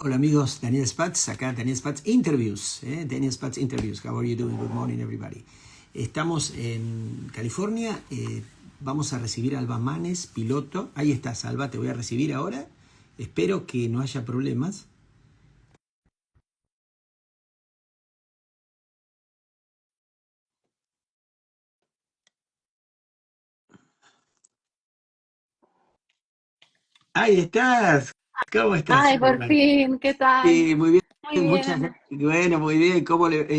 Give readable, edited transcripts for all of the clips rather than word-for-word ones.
Hola amigos, Daniel Spatz, acá Daniel Spatz Interviews, Daniel Spatz Interviews, how are you doing? Good morning everybody. Estamos en California, vamos a recibir a Alba Manes, piloto. Ahí estás, Alba, te voy a recibir ahora. Espero que no haya problemas. Ahí estás. ¿Cómo estás, Ay, por Alba? fin, ¿qué tal? Sí, muy bien. Muy Muchas, bien. bueno, muy bien.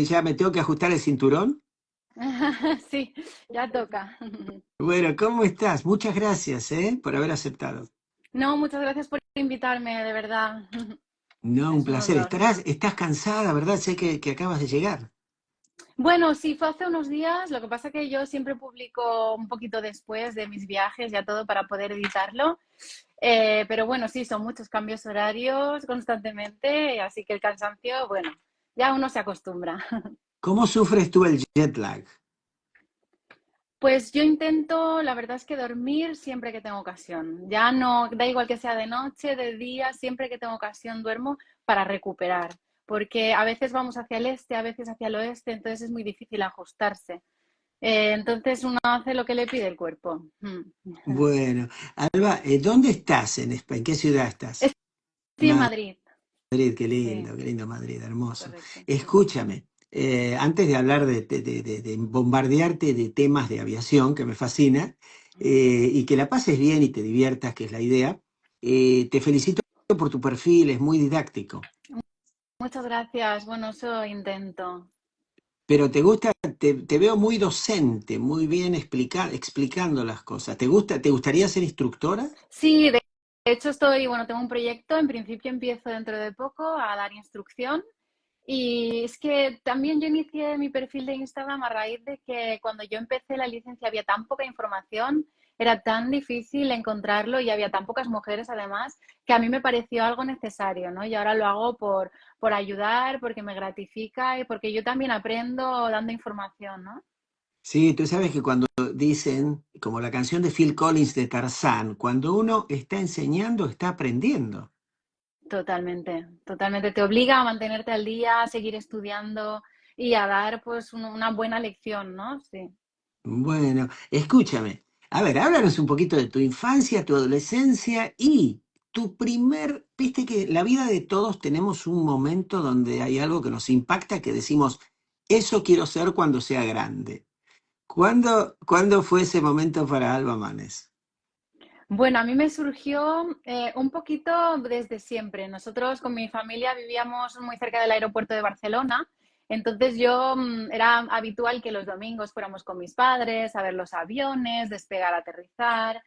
Ya me tengo que ajustar el cinturón? Sí, ya toca. Bueno, ¿cómo estás? Muchas gracias, por haber aceptado. No, muchas gracias por invitarme, de verdad. No, un Es un placer. honor. Estás cansada, ¿verdad? Sé que acabas de llegar. Bueno, sí, fue hace unos días. Lo que pasa que yo siempre publico un poquito después de mis viajes, ya todo para poder editarlo. Pero bueno, sí, son muchos cambios horarios constantemente, así que el cansancio, bueno, ya uno se acostumbra. ¿Cómo sufres tú el jet lag? Pues yo intento, la verdad es que dormir siempre que tengo ocasión. Ya no, da igual que sea de noche, de día, siempre que tengo ocasión duermo para recuperar. Porque a veces vamos hacia el este, a veces hacia el oeste, entonces es muy difícil ajustarse. Entonces uno hace lo que le pide el cuerpo. Bueno, Alba, ¿dónde estás en España? ¿En qué ciudad estás? Estoy en Madrid. Madrid, Sí, qué lindo Madrid, hermoso. correcto. Escúchame, antes de hablar de bombardearte de temas de aviación, que me fascina, y que la pases bien y te diviertas, que es la idea, te felicito por tu perfil, es muy didáctico. Muchas gracias. Bueno, eso intento. Pero te gusta, te veo muy docente, muy bien explicando las cosas. ¿Te gustaría ser instructora? Sí, de hecho estoy, bueno, tengo un proyecto, en principio empiezo dentro de poco a dar instrucción. Y es que también yo inicié mi perfil de Instagram a raíz de que cuando yo empecé la licencia había tan poca información, era tan difícil encontrarlo y había tan pocas mujeres además, que a mí me pareció algo necesario, ¿no? Y ahora lo hago por ayudar, porque me gratifica y porque yo también aprendo dando información, ¿no? Sí, tú sabes que cuando dicen, como la canción de Phil Collins de Tarzán, cuando uno está enseñando, está aprendiendo. Totalmente, totalmente. Te obliga a mantenerte al día, a seguir estudiando y a dar pues una buena lección, ¿no? Sí. Bueno, escúchame. A ver, háblanos un poquito de tu infancia, tu adolescencia y tu viste que la vida de todos tenemos un momento donde hay algo que nos impacta, que decimos, eso quiero ser cuando sea grande. ¿Cuándo fue ese momento para Alba Manes? Bueno, a mí me surgió un poquito desde siempre. Nosotros con mi familia vivíamos muy cerca del aeropuerto de Barcelona, entonces yo era habitual que los domingos fuéramos con mis padres a ver los aviones, despegar, aterrizar.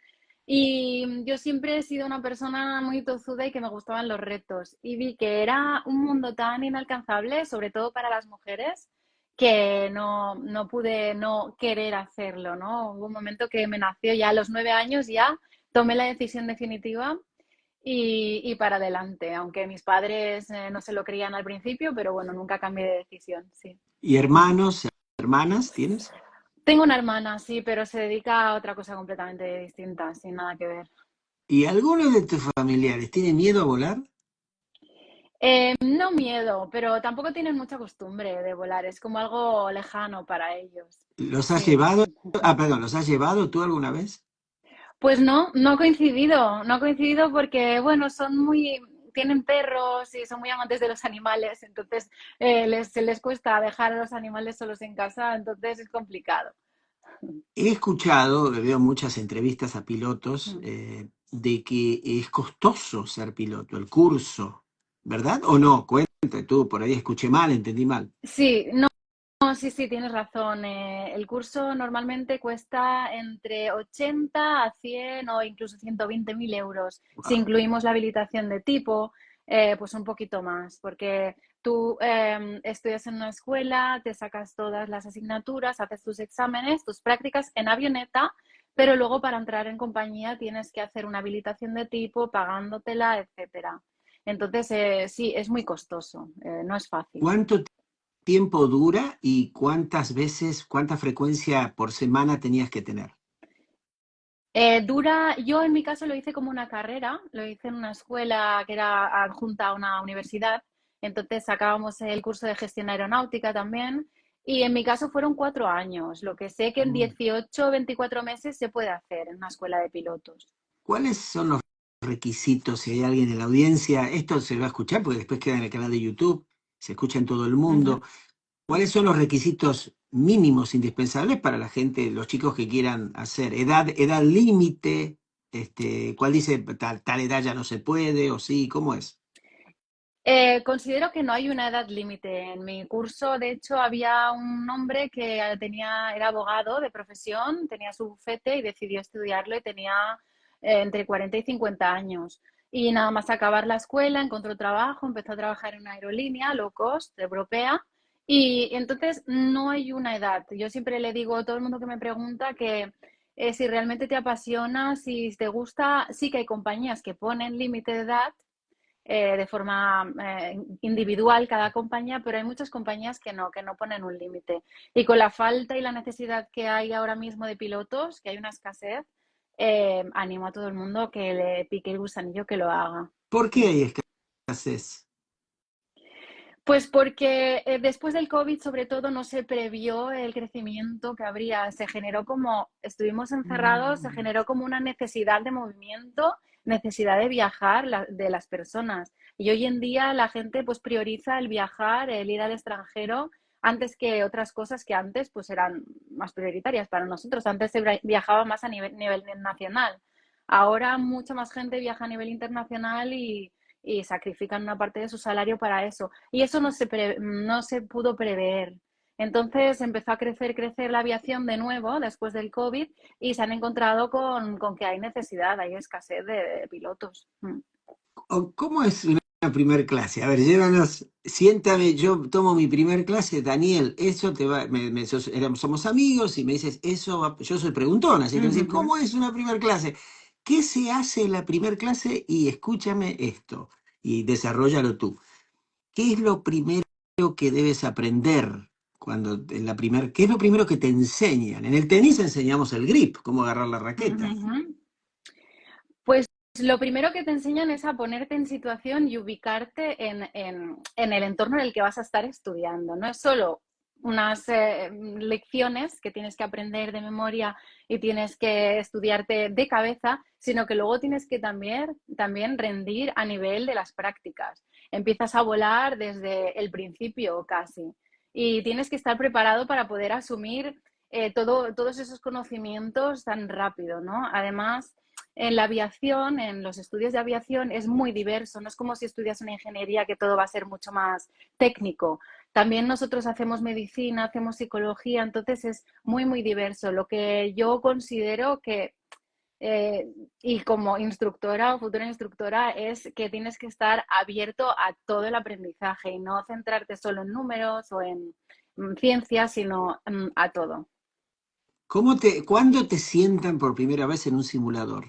Y yo siempre he sido una persona muy tozuda y que me gustaban los retos. Y vi que era un mundo tan inalcanzable, sobre todo para las mujeres, que no pude no querer hacerlo, ¿no? Hubo un momento que me nació ya a los 9 años ya tomé la decisión definitiva y para adelante, aunque mis padres no se lo creían al principio, pero bueno, nunca cambié de decisión, sí. ¿Y hermanos, hermanas tienes? Tengo una hermana, sí, pero se dedica a otra cosa completamente distinta, sin nada que ver. ¿Y alguno de tus familiares tiene miedo a volar? No miedo, pero tampoco tienen mucha costumbre de volar, es como algo lejano para ellos. ¿Los has Sí. llevado? Ah, perdón, ¿los has llevado tú alguna vez? Pues no, no ha coincidido porque, bueno, tienen perros y son muy amantes de los animales, entonces se les cuesta dejar a los animales solos en casa, entonces es complicado. He escuchado, veo muchas entrevistas a pilotos, de que es costoso ser piloto, el curso, ¿verdad? ¿O no? Cuéntame tú, por ahí escuché mal, entendí mal. Sí, no, no, sí, sí, tienes razón. El curso normalmente cuesta entre 80 a 100 o incluso 120.000 euros. Si Wow. incluimos la habilitación de tipo, pues un poquito más, porque tú estudias en una escuela, te sacas todas las asignaturas, haces tus exámenes, tus prácticas en avioneta, pero luego para entrar en compañía tienes que hacer una habilitación de tipo, pagándotela, etcétera. Entonces, sí, es muy costoso, no es fácil. ¿Cuánto tiempo dura y cuántas veces, cuánta frecuencia por semana tenías que tener? Yo en mi caso lo hice como una carrera, lo hice en una escuela que era adjunta a una universidad, entonces sacábamos el curso de gestión aeronáutica también, y en mi caso fueron 4 años, lo que sé que en Mm. 18 o 24 meses se puede hacer en una escuela de pilotos. ¿Cuáles son los requisitos? Si hay alguien en la audiencia, esto se va a escuchar porque después queda en el canal de YouTube, se escucha en todo el Ujú. mundo. ¿Cuáles son los requisitos mínimos indispensables para la gente, los chicos que quieran hacer? Edad límite, ¿cuál dice tal edad ya no se puede o sí? ¿Cómo es? Considero que no hay una edad límite. En mi curso, de hecho, había un hombre que era abogado de profesión, tenía su bufete y decidió estudiarlo y tenía entre 40 y 50 años. Y nada más acabar la escuela, encontró trabajo, empezó a trabajar en una aerolínea low cost europea. Y entonces no hay una edad. Yo siempre le digo a todo el mundo que me pregunta que si realmente te apasiona, si te gusta, sí que hay compañías que ponen límite de edad de forma individual cada compañía, pero hay muchas compañías que no ponen un límite. Y con la falta y la necesidad que hay ahora mismo de pilotos, que hay una escasez, animo a todo el mundo que le pique el gusanillo que lo haga. ¿Por qué hay escasez? Pues porque después del COVID, sobre todo, no se previó el crecimiento que habría. Se generó como, estuvimos encerrados, se Mm. generó como una necesidad de movimiento, necesidad de viajar de las personas. Y hoy en día la gente pues prioriza el viajar, el ir al extranjero, antes que otras cosas que antes pues eran más prioritarias para nosotros. Antes se viajaba más a nivel nacional. Ahora mucha más gente viaja a nivel internacional y sacrifican una parte de su salario para eso. Y eso no se pudo prever. Entonces empezó a crecer la aviación de nuevo después del COVID y se han encontrado con que hay necesidad, hay escasez de pilotos. Mm. ¿Cómo es una primer clase? A ver, llévanos, siéntame, yo tomo mi primer clase, Daniel, eso te va, somos amigos y me dices, yo soy preguntón, así que decir, Ujú. ¿cómo es una primer clase? ¿Qué se hace en la primer clase? Y escúchame esto, y desarrollalo tú. ¿Qué es lo primero que debes aprender cuando en la primer, qué es lo primero que te enseñan? En el tenis enseñamos el grip, cómo agarrar la raqueta. Ujú. Pues lo primero que te enseñan es a ponerte en situación y ubicarte en el entorno en el que vas a estar estudiando. No es solo unas lecciones que tienes que aprender de memoria y tienes que estudiarte de cabeza, sino que luego tienes que también rendir a nivel de las prácticas. Empiezas a volar desde el principio casi y tienes que estar preparado para poder asumir todos esos conocimientos tan rápido, ¿no? Además, en la aviación, en los estudios de aviación, es muy diverso. No es como si estudias una ingeniería que todo va a ser mucho más técnico. También nosotros hacemos medicina, hacemos psicología, entonces es muy, muy diverso. Lo que yo considero que, y como instructora o futura instructora, es que tienes que estar abierto a todo el aprendizaje y no centrarte solo en números o en ciencias, sino a todo. ¿Cuándo te sientan por primera vez en un simulador?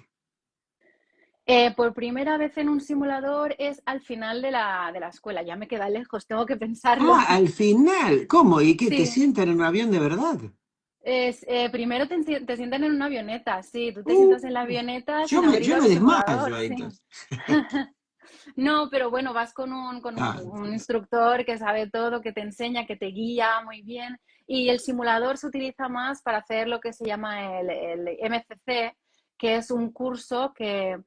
Por primera vez en un simulador es al final de la escuela. Ya me queda lejos, tengo que pensarlo. Ah, al final. ¿Cómo? ¿Y qué? ¿Te Sí, sientan en un avión de verdad? primero te sientan en una avioneta, sí, tú te Uh, sientas en la avioneta sin haber yo ido me al desmayo simulador, ahí sí. entonces. No, pero bueno, vas con Ah, un instructor que sabe todo, que te enseña, que te guía muy bien. Y el simulador se utiliza más para hacer lo que se llama el MCC, que es un curso que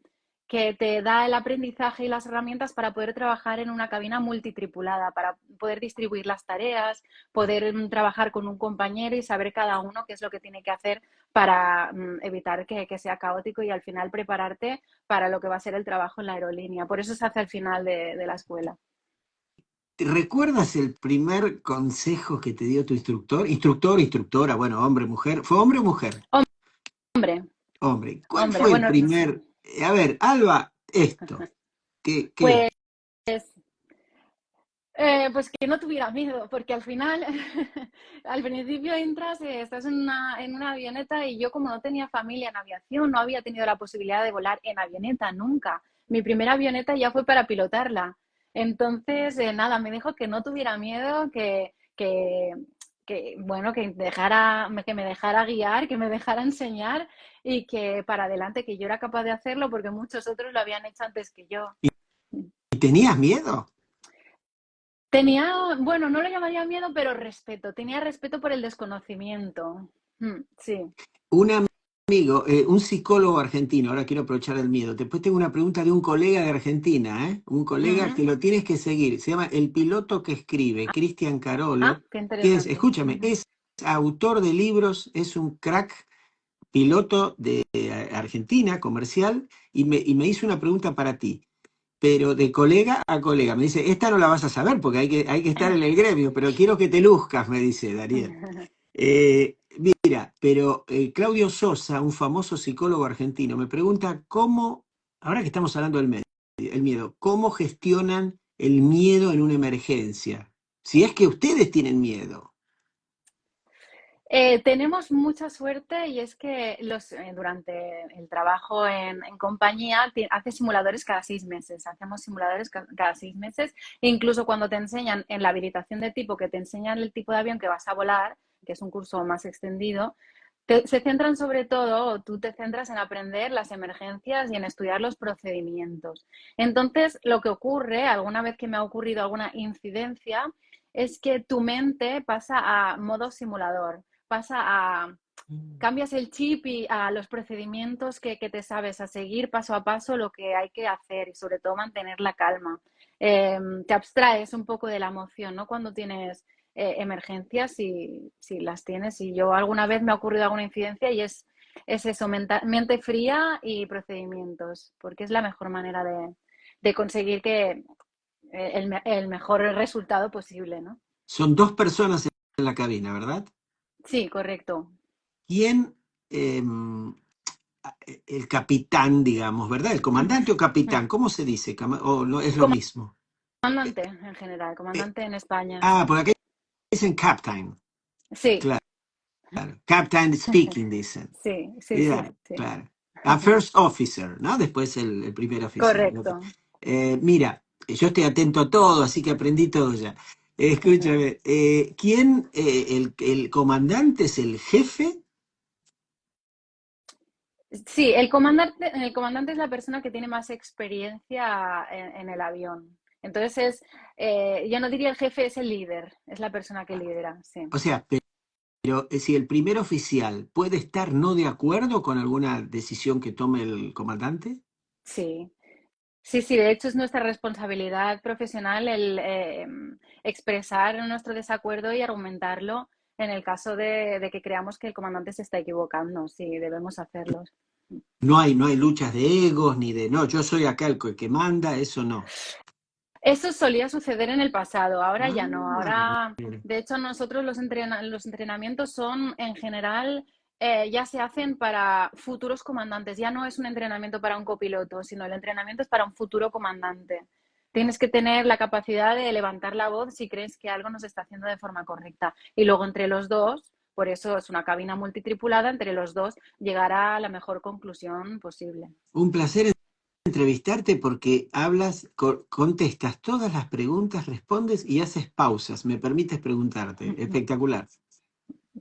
te da el aprendizaje y las herramientas para poder trabajar en una cabina multitripulada, para poder distribuir las tareas, poder trabajar con un compañero y saber cada uno qué es lo que tiene que hacer para evitar que sea caótico y al final prepararte para lo que va a ser el trabajo en la aerolínea. Por eso se hace al final de la escuela. ¿recuerdas el primer consejo que te dio tu instructor? Instructor, instructora, bueno, hombre, mujer. ¿Fue hombre o mujer? Hombre, Hombre. ¿Cuál hombre, fue el bueno, sí. primer? A ver, Alba, esto. ¿Qué es? Pues, pues que no tuviera miedo, porque al final, al principio entras, estás en una avioneta y yo como no tenía familia en aviación, no había tenido la posibilidad de volar en avioneta nunca. Mi primera avioneta ya fue para pilotarla. Entonces, nada, me dijo que no tuviera miedo, bueno, que me dejara guiar, que me dejara enseñar y que para adelante, que yo era capaz de hacerlo porque muchos otros lo habían hecho antes que yo. ¿Y tenías miedo? Tenía, bueno, no lo llamaría miedo, pero respeto. Tenía respeto por el desconocimiento. Sí. Un amigo, un psicólogo argentino, ahora quiero aprovechar el miedo. Después tengo una pregunta de un colega de Argentina, ¿eh? Un colega que Ujú. lo tienes que seguir. Se llama El piloto que escribe, Cristian Ah, Carolo, qué que es, interesante. escúchame, Ujú. es autor de libros, es un crack piloto de Argentina, comercial, y me hizo una pregunta para ti. Pero de colega a colega. Me dice, esta no la vas a saber porque hay que estar en el gremio, pero quiero que te luzcas, me dice Daniel. Mira, pero Claudio Sosa, un famoso psicólogo argentino, me pregunta cómo, ahora que estamos hablando del el miedo, ¿cómo gestionan el miedo en una emergencia? Si es que ustedes tienen miedo. Tenemos mucha suerte y es que durante el trabajo en compañía hace simuladores cada 6 meses. Hacemos simuladores cada 6 meses. E incluso cuando te enseñan en la habilitación de tipo, que te enseñan el tipo de avión que vas a volar, que es un curso más extendido, se centran sobre todo, o tú te centras en aprender las emergencias y en estudiar los procedimientos. Entonces, lo que ocurre, alguna vez que me ha ocurrido alguna incidencia, es que tu mente pasa a modo simulador, pasa a cambias el chip y a los procedimientos que te sabes, a seguir paso a paso lo que hay que hacer y sobre todo mantener la calma. Te abstraes un poco de la emoción, ¿no? Cuando tienes emergencias, si las tienes. Y yo alguna vez me ha ocurrido alguna incidencia y es eso, mente fría y procedimientos, porque es la mejor manera de conseguir que el mejor resultado posible, ¿no? Son dos personas en la cabina, ¿verdad? Sí, correcto. ¿Quién, el capitán, digamos, ¿verdad? ¿El comandante o capitán? ¿Cómo se dice? ¿O no es lo mismo? Eh, Comandante en general, eh, comandante en España. Porque acá dicen captain, Sí, claro. Captain speaking, dicen. sí, sí, sí, Ya, sí. claro. A first officer, ¿no? Después el primer oficial. Ok. Correcto. Mira, yo estoy atento a todo, así que aprendí todo ya. Escúchame, ¿quién, el comandante es el jefe? Sí, el comandante es la persona que tiene más experiencia en el avión. Entonces yo no diría el jefe, es el líder, es la persona que lidera, sí. O sea, pero si el primer oficial puede estar no de acuerdo con alguna decisión que tome el comandante. Sí, sí, sí, de hecho es nuestra responsabilidad profesional el expresar nuestro desacuerdo y argumentarlo en el caso de que creamos que el comandante se está equivocando. Sí, debemos hacerlo. No hay luchas de egos ni de, no, yo soy acá el que manda, eso no. Eso solía suceder en el pasado, ahora ya no. Ah, Ahora, mira. de hecho, nosotros los entrenamientos son en general, ya se hacen para futuros comandantes. Ya no es un entrenamiento para un copiloto, sino el entrenamiento es para un futuro comandante. Tienes que tener la capacidad de levantar la voz si crees que algo no se está haciendo de forma correcta. Y luego entre los dos, por eso es una cabina multitripulada, entre los dos llegar a la mejor conclusión posible. Un placer entrevistarte porque hablas, contestas todas las preguntas, respondes y haces pausas, me permites preguntarte. Espectacular.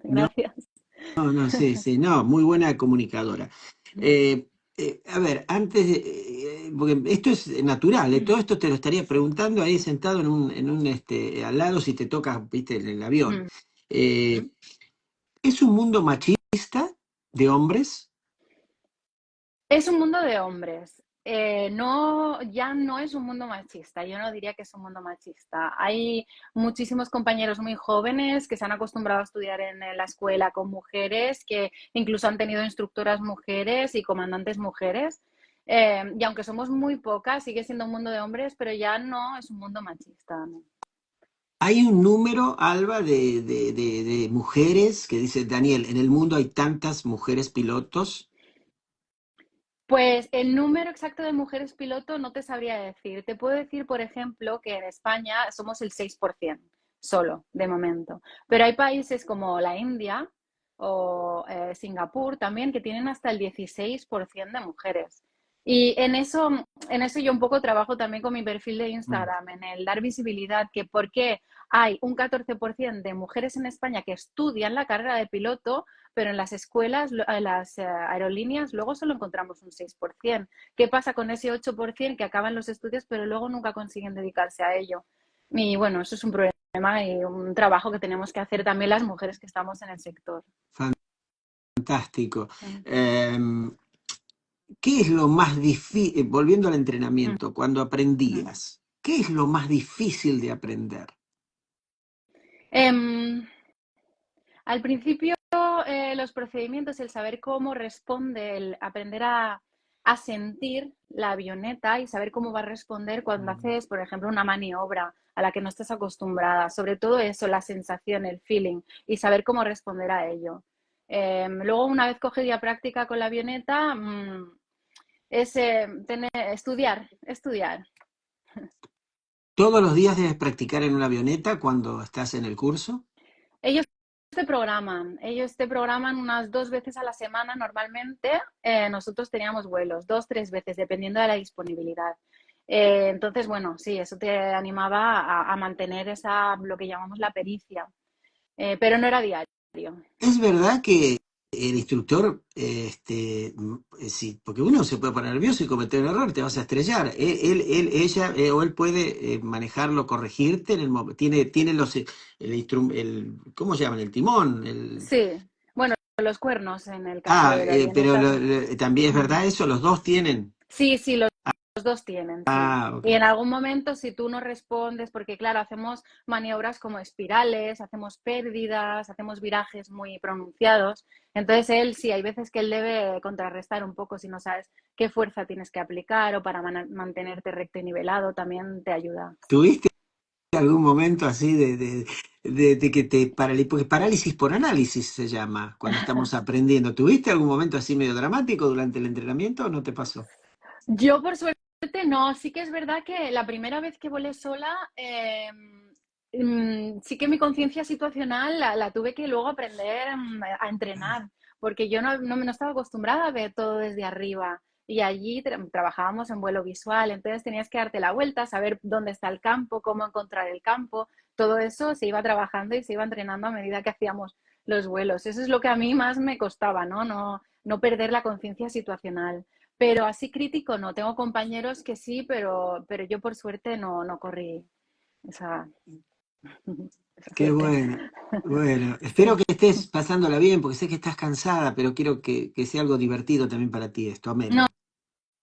No, Gracias. no, no, sí, sí, no, muy buena comunicadora. Eh, a ver, porque esto es natural, todo esto te lo estaría preguntando ahí sentado al lado si te toca, viste, en el avión. Eh, ¿Es un mundo machista de hombres? Es un mundo de hombres. No, ya no es un mundo machista. Yo no diría que es un mundo machista. Hay muchísimos compañeros muy jóvenes que se han acostumbrado a estudiar en la escuela con mujeres, que incluso han tenido instructoras mujeres y comandantes mujeres. Y aunque somos muy pocas, sigue siendo un mundo de hombres, pero ya no es un mundo machista, ¿no? Hay un número, Alba, de mujeres que dice, Daniel, en el mundo hay tantas mujeres pilotos. Pues el número exacto de mujeres piloto no te sabría decir. Te puedo decir, por ejemplo, que en España somos el 6% solo, de momento. Pero hay países como la India o Singapur también que tienen hasta el 16% de mujeres. Y en eso yo un poco trabajo también con mi perfil de Mm. Instagram, en el dar visibilidad, que por qué hay un 14% de mujeres en España que estudian la carrera de piloto, pero en las escuelas, en las aerolíneas, luego solo encontramos un 6%. ¿Qué pasa con ese 8% que acaban los estudios, pero luego nunca consiguen dedicarse a ello? Y bueno, eso es un problema y un trabajo que tenemos que hacer también las mujeres que estamos en el sector. Fantástico. Mm, Em, ¿Qué es lo más difícil, volviendo al mm, entrenamiento, cuando mm. aprendías, qué es lo más difícil de aprender? Em, Al principio, los procedimientos, el saber cómo responde, el aprender a sentir la avioneta y saber cómo va a responder cuando Mm. haces, por ejemplo, una maniobra a la que no estás acostumbrada. Sobre todo eso, la sensación, el feeling y saber cómo responder a ello. Luego, una vez cogida práctica con la avioneta, es estudiar, estudiar. ¿Todos los días debes practicar en una avioneta cuando estás en el curso? Ellos ellos te programan unas 2 veces a la semana normalmente. Nosotros teníamos vuelos, 2, 3 veces, dependiendo de la disponibilidad. Entonces, bueno, sí, eso te animaba a mantener lo que llamamos la pericia, pero no era diario. Es verdad que el instructor, sí, porque uno se puede poner nervioso y cometer un error, te vas a estrellar. Ella o él puede manejarlo, corregirte en el momento. Tiene ¿cómo se llaman? El timón. Sí, bueno, los cuernos en el caso de la Pero avioneta. también es Mm. verdad eso, los dos tienen. Sí, sí, los dos tienen, sí. Ah, ok. Y en algún momento, si tú no respondes, porque claro, hacemos maniobras como espirales, hacemos pérdidas, hacemos virajes muy pronunciados. Entonces él, sí, hay veces que él debe contrarrestar un poco si no sabes qué fuerza tienes que aplicar o para mantenerte recto y nivelado, también te ayuda. ¿Tuviste algún momento así de que te porque parálisis por análisis se llama cuando estamos aprendiendo? ¿Tuviste algún momento así medio dramático durante el entrenamiento o no te pasó? Yo, por suerte, no. Sí que es verdad que la primera vez que volé sola, sí que mi conciencia situacional la tuve que luego aprender a entrenar, porque yo no estaba acostumbrada a ver todo desde arriba. Y allí trabajábamos en vuelo visual, entonces tenías que darte la vuelta, saber dónde está el campo, cómo encontrar el campo. Todo eso se iba trabajando y se iba entrenando a medida que hacíamos los vuelos. Eso es lo que a mí más me costaba, ¿no? No perder la conciencia situacional. Pero así crítico no. Tengo compañeros que sí, pero yo por suerte no corrí esa, esa Qué suerte. bueno. Bueno, espero Sí. que estés pasándola bien porque sé que estás cansada, pero quiero que sea algo divertido también para ti esto, No, ameno.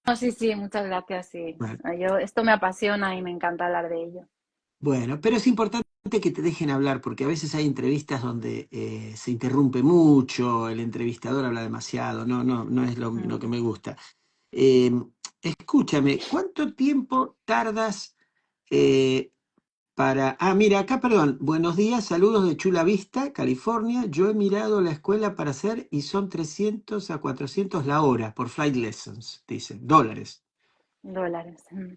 no, sí, sí, muchas gracias, sí. Bueno, Esto me apasiona y me encanta hablar de ello. bueno, pero es importante que te dejen hablar porque a veces hay entrevistas donde se interrumpe mucho, el entrevistador habla demasiado, no es lo que Mm. me gusta. Eh, Escúchame, ¿cuánto tiempo tardas eh, mira, acá, perdón. Buenos días, saludos de Chula Vista, California. Yo he mirado la escuela para hacer y son 300 a 400 la hora por flight lessons, dice, dólares. Dólares. Mm.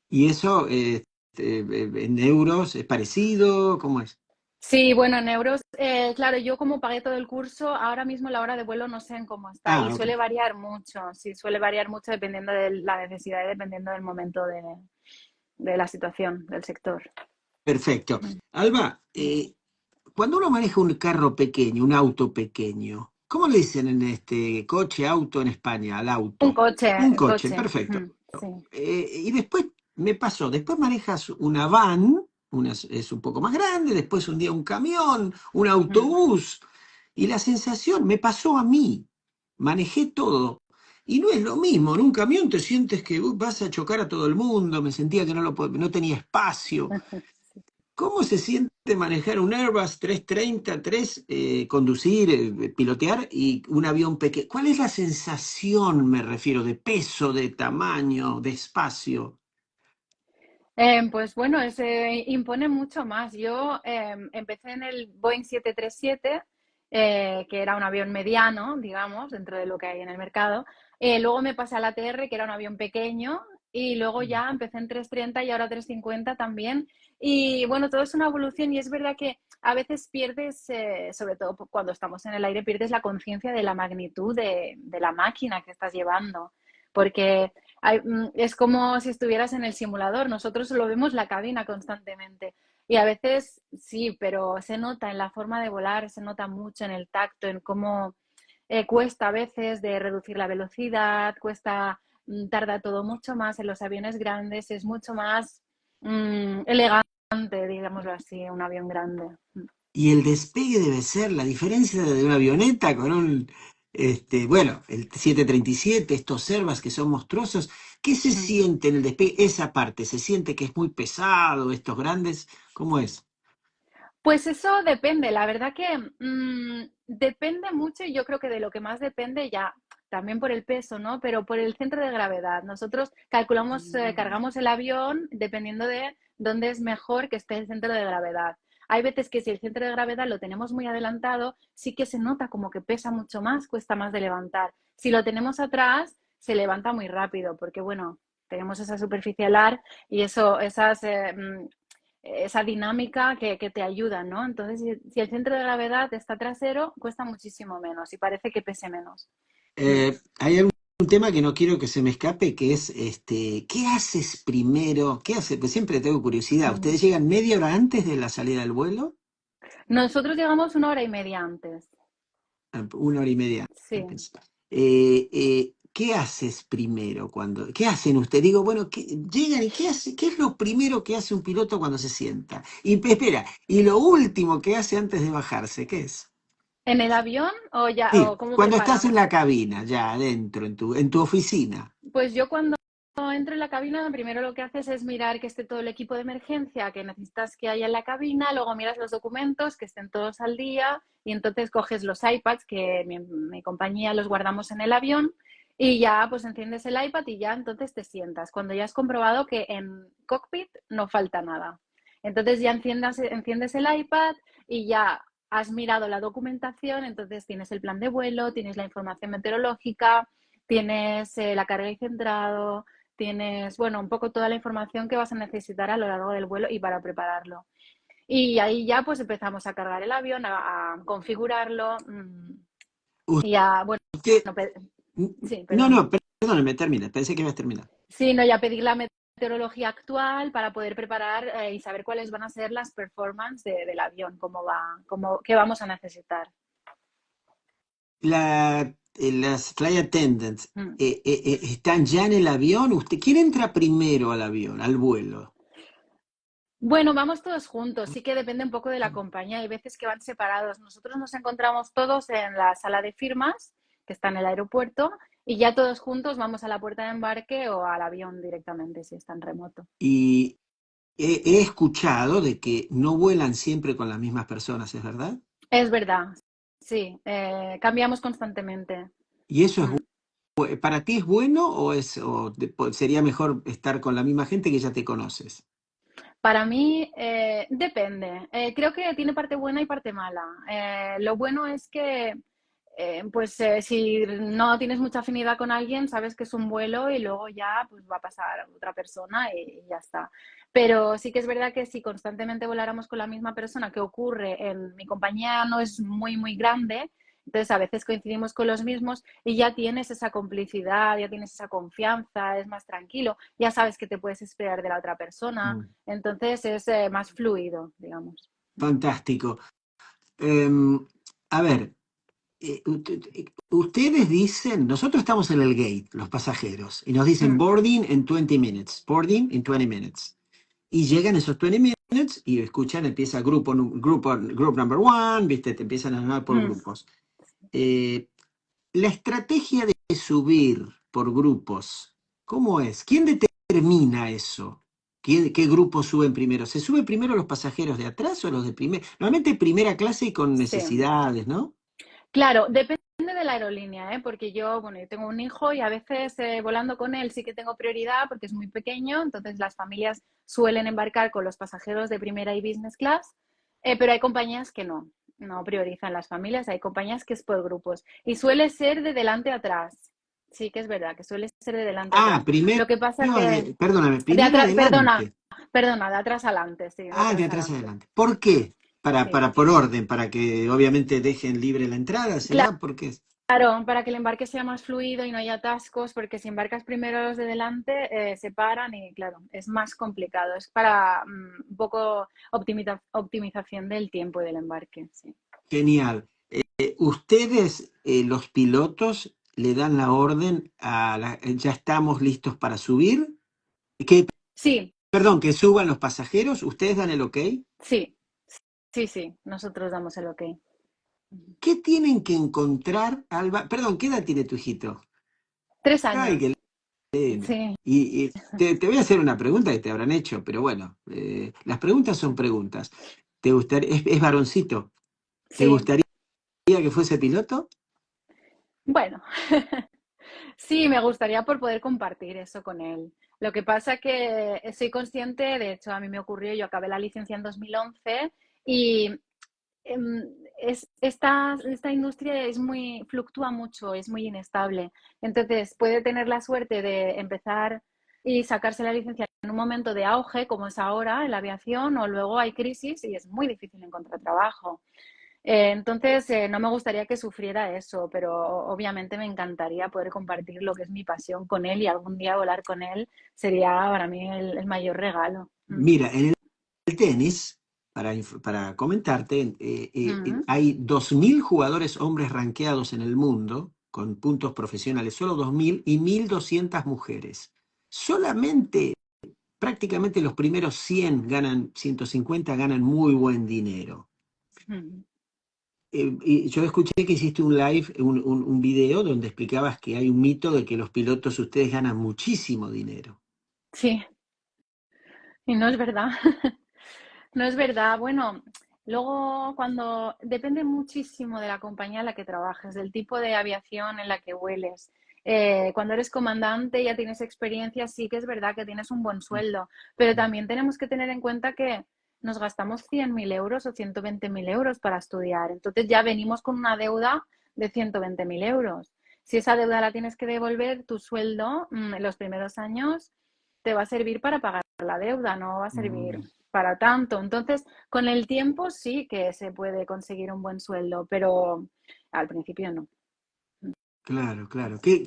¿Y eso en euros es parecido? ¿Cómo es? Sí, bueno, en euros, claro, yo como pagué todo el curso, ahora mismo la hora de vuelo no sé en cómo está y Ah, ok. suele variar mucho, sí, suele variar mucho dependiendo de la necesidad y dependiendo del momento de la situación del sector. Perfecto. Mm. Alba, cuando uno maneja un carro pequeño, un auto pequeño, ¿cómo le dicen en este coche, auto en España, al Un auto? coche, Un coche, coche. perfecto. Sí. Y después me pasó, después manejas una van, es un poco más grande, después un día un camión, un autobús, y la sensación me pasó a mí, manejé todo. Y no es lo mismo, en un camión te sientes que vas a chocar a todo el mundo, me sentía que no tenía espacio. ¿Cómo se siente manejar un Airbus 330, conducir, pilotear y un avión pequeño? ¿Cuál es la sensación, me refiero, de peso, de tamaño, de espacio? Pues bueno, se impone mucho más. Yo empecé en el Boeing 737, que era un avión mediano, digamos, dentro de lo que hay en el mercado. Luego me pasé al ATR, que era un avión pequeño, y luego ya empecé en 330 y ahora 350 también. Y bueno, todo es una evolución y es verdad que a veces pierdes, sobre todo cuando estamos en el aire, pierdes la conciencia de la magnitud de la máquina que estás llevando. Porque es como si estuvieras en el simulador, nosotros lo vemos la cabina constantemente. Y a veces sí, pero se nota en la forma de volar, se nota mucho en el tacto, en cómo cuesta a veces de reducir la velocidad, cuesta, tarda todo mucho más en los aviones grandes, es mucho más elegante, digámoslo así, un avión grande. Y el despegue debe ser la diferencia de una avioneta con un, bueno, el 737, estos Airbus que son monstruosos. ¿Qué se Mm. siente en el despegue? Esa parte, ¿se siente que es muy pesado, estos grandes? ¿Cómo es? Pues eso depende, la verdad que depende mucho y yo creo que de lo que más depende ya, también por el peso, ¿no? Pero por el centro de gravedad. Nosotros calculamos, cargamos el avión dependiendo de dónde es mejor que esté el centro de gravedad. Hay veces que si el centro de gravedad lo tenemos muy adelantado, sí que se nota como que pesa mucho más, cuesta más de levantar. Si lo tenemos atrás, se levanta muy rápido, porque bueno, tenemos esa superficie alar y eso, esa dinámica que te ayuda, ¿no? Entonces, si el centro de gravedad está trasero, cuesta muchísimo menos y parece que pese menos. Mm. Hay un tema que no quiero que se me escape, que es, ¿qué haces primero? ¿Qué hace? Pues siempre tengo curiosidad. Mm. ¿Ustedes llegan media hora antes de la salida del vuelo? Nosotros llegamos una hora y media antes. Una hora y media Sí. antes. ¿Qué haces primero cuando, qué hacen ustedes? Digo, bueno, llegan y qué hace, qué es lo primero que hace un piloto cuando se sienta? Y espera, y lo último que hace antes de bajarse, ¿qué es? ¿En el avión o ya, Sí, o cómo cuando estás en la preparamos? cabina, ya adentro, en tu oficina. Pues yo cuando entro en la cabina, primero lo que haces es mirar que esté todo el equipo de emergencia que necesitas que haya en la cabina, luego miras los documentos, que estén todos al día, y entonces coges los iPads, que mi compañía los guardamos en el avión, y ya pues enciendes el iPad y ya entonces te sientas, cuando ya has comprobado que en cockpit no falta nada. Entonces ya enciendes el iPad y ya has mirado la documentación, entonces tienes el plan de vuelo, tienes la información meteorológica, tienes la carga y centrado, tienes, bueno, un poco toda la información que vas a necesitar a lo largo del vuelo y para prepararlo. Y ahí ya pues empezamos a cargar el avión, a configurarlo y a, bueno, Usted, no, sí, no, perdona. no, perdóname, termina, pensé que ibas a terminar. Sí, no, ya pedir la meteorología actual para poder preparar y saber cuáles van a ser las performances del avión, cómo va, qué vamos a necesitar. Las flight attendants Mm. están ya en el avión. ¿Quién entra primero al avión, al vuelo? Bueno, vamos todos juntos, sí que depende un poco de la compañía, hay veces que van separados. Nosotros nos encontramos todos en la sala de firmas, que está en el aeropuerto, y ya todos juntos vamos a la puerta de embarque o al avión directamente, si está en remoto. Y he escuchado de que no vuelan siempre con las mismas personas, ¿es verdad? Es verdad, sí, cambiamos constantemente. ¿Y eso es Mm. para ti es bueno sería mejor estar con la misma gente que ya te conoces? Para mí depende. Creo que tiene parte buena y parte mala. Lo bueno es que, pues, si no tienes mucha afinidad con alguien, sabes que es un vuelo y luego ya pues, va a pasar a otra persona y ya está. Pero sí que es verdad que si constantemente voláramos con la misma persona, que ocurre en mi compañía no es muy, muy grande, entonces a veces coincidimos con los mismos y ya tienes esa complicidad, ya tienes esa confianza, es más tranquilo, ya sabes que te puedes esperar de la otra persona. Mm, Entonces es más fluido, digamos. fantástico. Em, a ver, ustedes dicen, nosotros estamos en el gate, los pasajeros, y nos dicen Mm, boarding in 20 minutes, boarding in 20 minutes. Y llegan esos 20 minutes y escuchan, empieza group number one, ¿viste? Te empiezan a llamar por mm. grupos. Eh, la estrategia de subir por grupos, ¿cómo es? ¿Quién determina eso? ¿Qué grupos suben primero? ¿Se suben primero los pasajeros de atrás o los de primera? Normalmente primera clase y con Sí. necesidades, ¿no? Claro, depende de la aerolínea, ¿eh? Porque yo, bueno, yo tengo un hijo y a veces volando con él sí que tengo prioridad porque es muy pequeño, entonces las familias suelen embarcar con los pasajeros de primera y business class, pero hay compañías que no priorizan las familias, hay compañías que es por grupos y suele ser de delante a atrás. Sí que es verdad que suele ser de delante a Ah, atrás. primero, Lo que pasa que perdóname, de primero atrás, adelante. perdona, de atrás adelante, sí, de Ah, de atrás atrás adelante. adelante. ¿Por qué? Sí. Por orden, para que obviamente dejen libre la entrada, Claro. ¿será? ¿Por qué? Claro, para que el embarque sea más fluido y no haya atascos, porque si embarcas primero a los de delante, se paran y claro, es más complicado. Es para un poco optimización del tiempo y del embarque, sí. Genial. Ustedes, los pilotos, le dan la orden ya estamos listos para subir. Que, Sí, perdón, que suban los pasajeros. ¿Ustedes dan el ok? sí, sí, sí, nosotros damos el ok. ¿Qué tienen que encontrar, Alba? Perdón, ¿qué edad tiene tu hijito? Tres Ay, qué años, lindo. sí, Y te voy a hacer una pregunta que te habrán hecho, pero bueno, las preguntas son preguntas. ¿Te gustaría, es varoncito? ¿Te sí. gustaría que fuese piloto? Bueno, sí, me gustaría por poder compartir eso con él. Lo que pasa que soy consciente, de hecho, a mí me ocurrió, yo acabé la licencia en 2011 y em, esta industria fluctúa mucho, es muy inestable. Entonces, puede tener la suerte de empezar y sacarse la licencia en un momento de auge, como es ahora en la aviación, o luego hay crisis y es muy difícil encontrar trabajo. Entonces, no me gustaría que sufriera eso, pero obviamente me encantaría poder compartir lo que es mi pasión con él y algún día volar con él sería para mí el mayor regalo. Mira, en el tenis, para comentarte, Mm. hay 2.000 jugadores hombres rankeados en el mundo, con puntos profesionales, solo 2.000 y 1.200 mujeres. Solamente, prácticamente los primeros 100 ganan, 150 ganan muy buen dinero. Mm. Y yo escuché que hiciste un live, un video donde explicabas que hay un mito de que los pilotos ustedes ganan muchísimo dinero. Sí, y no es verdad. No es verdad. Bueno, luego cuando depende muchísimo de la compañía en la que trabajes, del tipo de aviación en la que vueles. Cuando eres comandante ya tienes experiencia, sí que es verdad que tienes un buen sueldo, pero también tenemos que tener en cuenta que nos gastamos 100.000 euros o 120.000 euros para estudiar. Entonces ya venimos con una deuda de 120.000 euros. Si esa deuda la tienes que devolver, tu sueldo en los primeros años te va a servir para pagar la deuda, no va a servir Mm. para tanto. Entonces, con el tiempo sí que se puede conseguir un buen sueldo, pero al principio no. Claro, claro. Sí.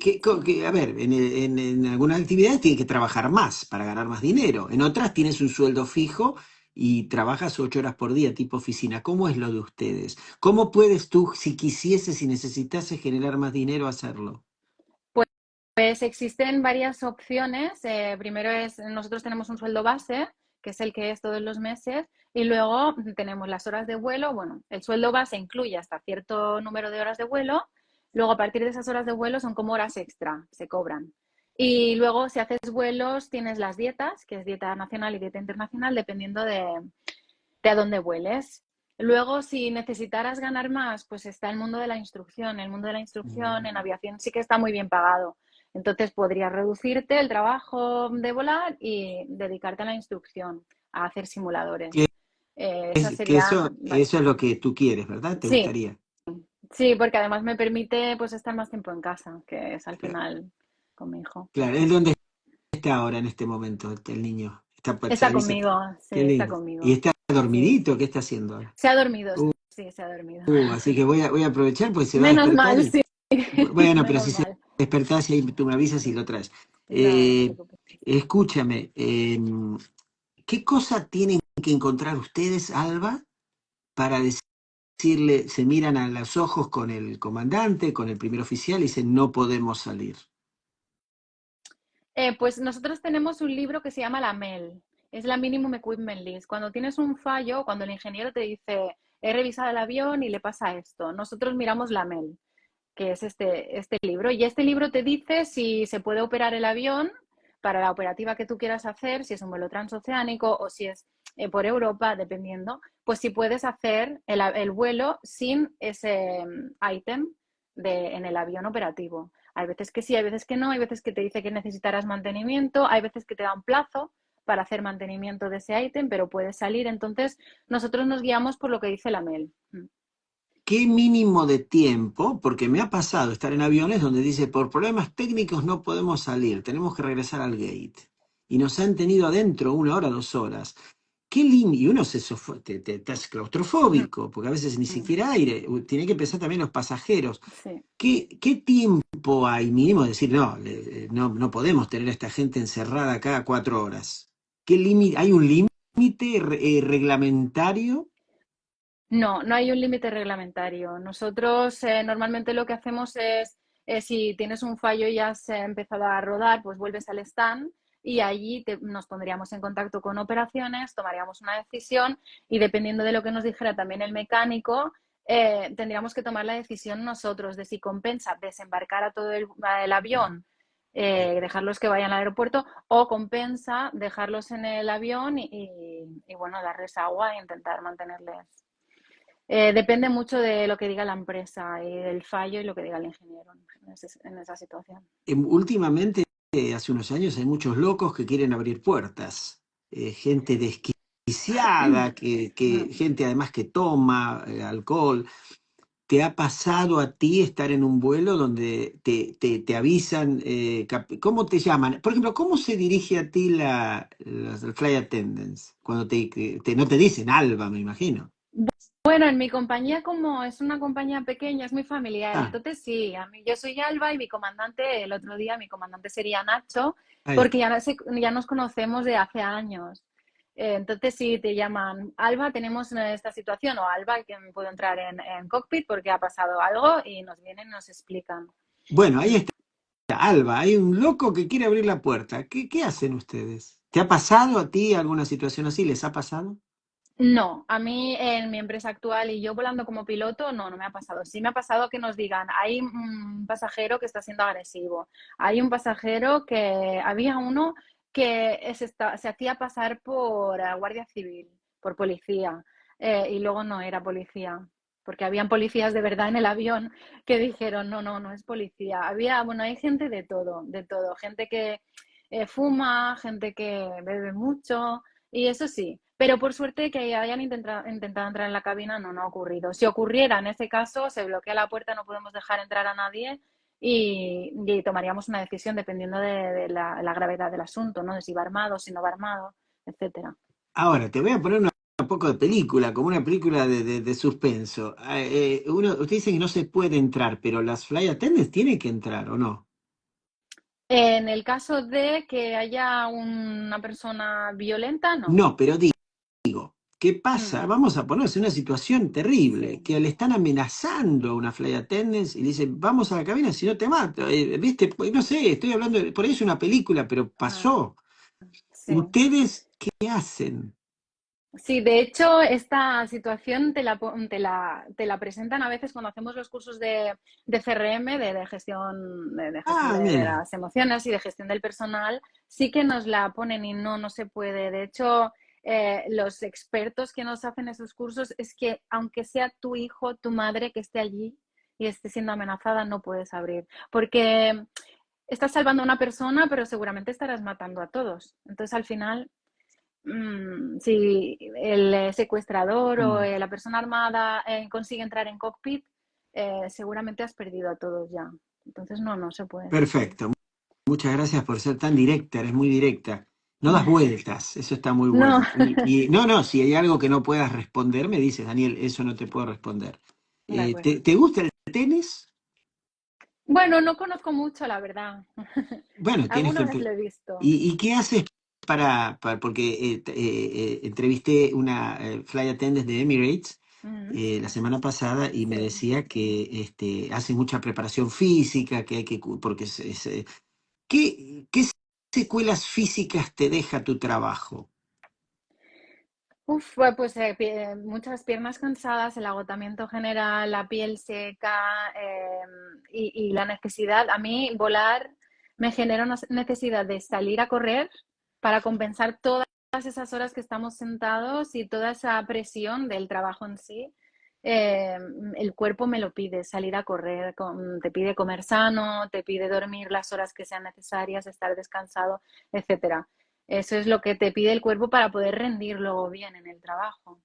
A ver, en algunas actividades tienes que trabajar más para ganar más dinero. En otras tienes un sueldo fijo y trabajas 8 horas por día, tipo oficina. ¿Cómo es lo de ustedes? ¿Cómo puedes tú, si quisieses, si necesitases generar más dinero, hacerlo? Pues existen varias opciones. Primero es, nosotros tenemos un sueldo base, que es el que es todos los meses, y luego tenemos las horas de vuelo. Bueno, el sueldo base incluye hasta cierto número de horas de vuelo. Luego, a partir de esas horas de vuelo, son como horas extra, se cobran. Y luego, si haces vuelos, tienes las dietas, que es dieta nacional y dieta internacional, dependiendo de a dónde vueles. Luego, si necesitaras ganar más, pues está el mundo de la instrucción. El mundo de la instrucción en Mm. aviación sí que está muy bien pagado. Entonces podrías reducirte el trabajo de volar y dedicarte a la instrucción, a hacer simuladores. Que, Esas que serían, vale. eso es lo que tú quieres, ¿verdad? ¿Te Sí, gustaría? sí, porque además me permite pues estar más tiempo en casa, que es al Claro, final con mi hijo. claro. ¿Es donde está ahora en este momento el niño? Está, Está conmigo, sí, qué está lindo. ¿Y conmigo. está Sí, dormidito? sí. ¿Qué está haciendo ahora? Se ha dormido, sí, se ha dormido. Así que voy a aprovechar porque se va a Menos despertar mal, y sí. bueno, pero Menos si se mal. despertás y ahí tú me avisas y lo traes. No, no te Eh, preocupes. escúchame, ¿qué cosa tienen que encontrar ustedes, Alba, para decirle, se miran a los ojos con el comandante, con el primer oficial y dicen, no podemos salir? Pues nosotros tenemos un libro que se llama la MEL, es la Minimum Equipment List. Cuando tienes un fallo, cuando el ingeniero te dice, he revisado el avión y le pasa esto, nosotros miramos la MEL, que es este libro. Y este libro te dice si se puede operar el avión para la operativa que tú quieras hacer, si es un vuelo transoceánico o si es por Europa, dependiendo, pues si puedes hacer el vuelo sin ese ítem en el avión operativo. Hay veces que sí, hay veces que no, hay veces que te dice que necesitarás mantenimiento, hay veces que te da un plazo para hacer mantenimiento de ese ítem, pero puedes salir. Entonces, nosotros nos guiamos por lo que dice la MEL. ¿Qué mínimo de tiempo? Porque me ha pasado estar en aviones donde dice, por problemas técnicos no podemos salir, tenemos que regresar al gate. Y nos han tenido adentro 1 hora, 2 horas. qué lindo, y uno te estás Mm, claustrofóbico, porque a veces ni mm, siquiera aire, tiene que pensar también los pasajeros. sí. ¿Qué tiempo hay mínimo? Decir, no, no podemos tener a esta gente encerrada acá 4 horas. ¿Qué límite? ¿Hay un límite reglamentario? No, no hay un límite reglamentario. Nosotros normalmente lo que hacemos es, si tienes un fallo y ya has empezado a rodar, pues vuelves al stand y allí nos pondríamos en contacto con operaciones, tomaríamos una decisión y dependiendo de lo que nos dijera también el mecánico, tendríamos que tomar la decisión nosotros de si compensa desembarcar a todo el avión, dejarlos que vayan al aeropuerto o compensa dejarlos en el avión y bueno, darles agua e intentar mantenerles. Depende mucho de lo que diga la empresa y del fallo y lo que diga el ingeniero en esa situación. Últimamente, hace unos años, hay muchos locos que quieren abrir puertas. Gente desquiciada, gente además que toma alcohol. ¿Te ha pasado a ti estar en un vuelo donde te avisan, cómo te llaman? Por ejemplo, ¿cómo se dirige a ti los flight attendants? Cuando no te dicen Alba, me imagino. Bueno, en mi compañía, como es una compañía pequeña, es muy familiar. Ah, Entonces, sí, yo soy Alba y mi comandante, el otro día, mi comandante sería Nacho, ahí porque está. ya nos conocemos de hace años. Entonces, sí, te llaman Alba, tenemos esta situación, o Alba, que puedo entrar en cockpit porque ha pasado algo y nos vienen y nos explican. Bueno, ahí Mm. está. Alba, hay un loco que quiere abrir la puerta. ¿Qué hacen ustedes? ¿Te ha pasado a ti alguna situación así? ¿Les ha pasado? No, a mí en mi empresa actual y yo volando como piloto, no, no me ha pasado. Sí me ha pasado que nos digan, hay un pasajero que está siendo agresivo, hay un pasajero que, había uno que se hacía pasar por guardia civil, por policía, y luego no era policía, porque habían policías de verdad en el avión que dijeron, no, no, no es policía. Bueno, hay gente de todo, gente que fuma, gente que bebe mucho. Y eso sí, pero por suerte que hayan intentado entrar en la cabina no ha ocurrido. Si ocurriera en ese caso, se bloquea la puerta, no podemos dejar entrar a nadie y tomaríamos una decisión dependiendo de la gravedad del asunto, ¿no? De si va armado, si no va armado, etcétera. Ahora, te voy a poner un poco de película, como una película de suspenso. Usted dice que no se puede entrar, pero las flight attendants tienen que entrar, ¿o no? En el caso de que haya una persona violenta, no. No, pero digo, ¿qué pasa? Mm, Vamos a ponerse en una situación terrible, sí. que le están amenazando a una flight attendant y le dicen, vamos a la cabina si no te mato. ¿Viste? Pues, no sé, estoy hablando, por ahí es una película, pero Ah, pasó. sí. ¿Ustedes qué hacen? Sí, de hecho, esta situación te la presentan a veces cuando hacemos los cursos de CRM, de gestión, de gestión Ah, de mira. las emociones y de gestión del personal, sí que nos la ponen y no se puede. De hecho, los expertos que nos hacen esos cursos es que aunque sea tu hijo, tu madre que esté allí y esté siendo amenazada, no puedes abrir. Porque estás salvando a una persona, pero seguramente estarás matando a todos. Entonces, al final si el secuestrador o Mm, la persona armada consigue entrar en cockpit, seguramente has perdido a todos ya. Entonces, no se puede. perfecto. Muchas gracias por ser tan directa, eres muy directa. No das vueltas, eso está muy No, bueno. No, si hay algo que no puedas responder, me dices, Daniel, eso no te puedo responder. de acuerdo. ¿Te gusta el tenis? Bueno, no conozco mucho, la verdad. Bueno, tienes que... Alguna vez lo he visto. ¿Y qué haces porque entrevisté una flight attendant de Emirates Mm, la semana pasada y me sí. decía que hace mucha preparación física, que hay que... Porque ¿qué secuelas físicas te deja tu trabajo? Uf, pues muchas piernas cansadas, el agotamiento general, la piel seca y la necesidad. A mí volar me genera una necesidad de salir a correr para compensar todas esas horas que estamos sentados y toda esa presión del trabajo en sí. Eh, el cuerpo me lo pide, salir a correr, te pide comer sano, te pide dormir las horas que sean necesarias, estar descansado, etcétera. Eso es lo que te pide el cuerpo para poder rendir luego bien en el trabajo.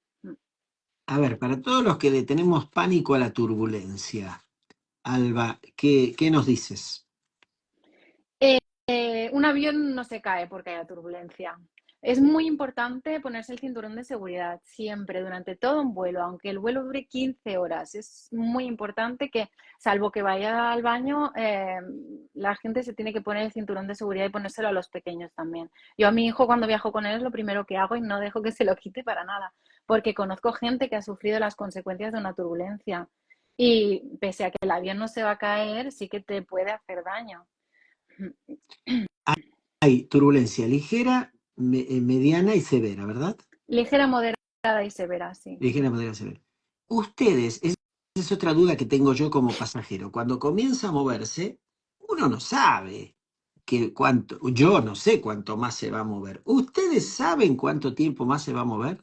A ver, para todos los que le tenemos pánico a la turbulencia, Alba, ¿qué nos dices? Un avión no se cae porque haya turbulencia. Es muy importante ponerse el cinturón de seguridad siempre, durante todo un vuelo, aunque el vuelo dure 15 horas. Es muy importante que, salvo que vaya al baño, la gente se tiene que poner el cinturón de seguridad y ponérselo a los pequeños también. Yo a mi hijo cuando viajo con él es lo primero que hago y no dejo que se lo quite para nada, porque conozco gente que ha sufrido las consecuencias de una turbulencia y pese a que el avión no se va a caer, sí que te puede hacer daño. Hay turbulencia ligera, mediana y severa, ¿verdad? Ligera, moderada y severa, sí. Ligera, moderada y severa. Ustedes, esa es otra duda que tengo yo como pasajero. Cuando comienza a moverse, uno no sabe yo no sé cuánto más se va a mover. ¿Ustedes saben cuánto tiempo más se va a mover?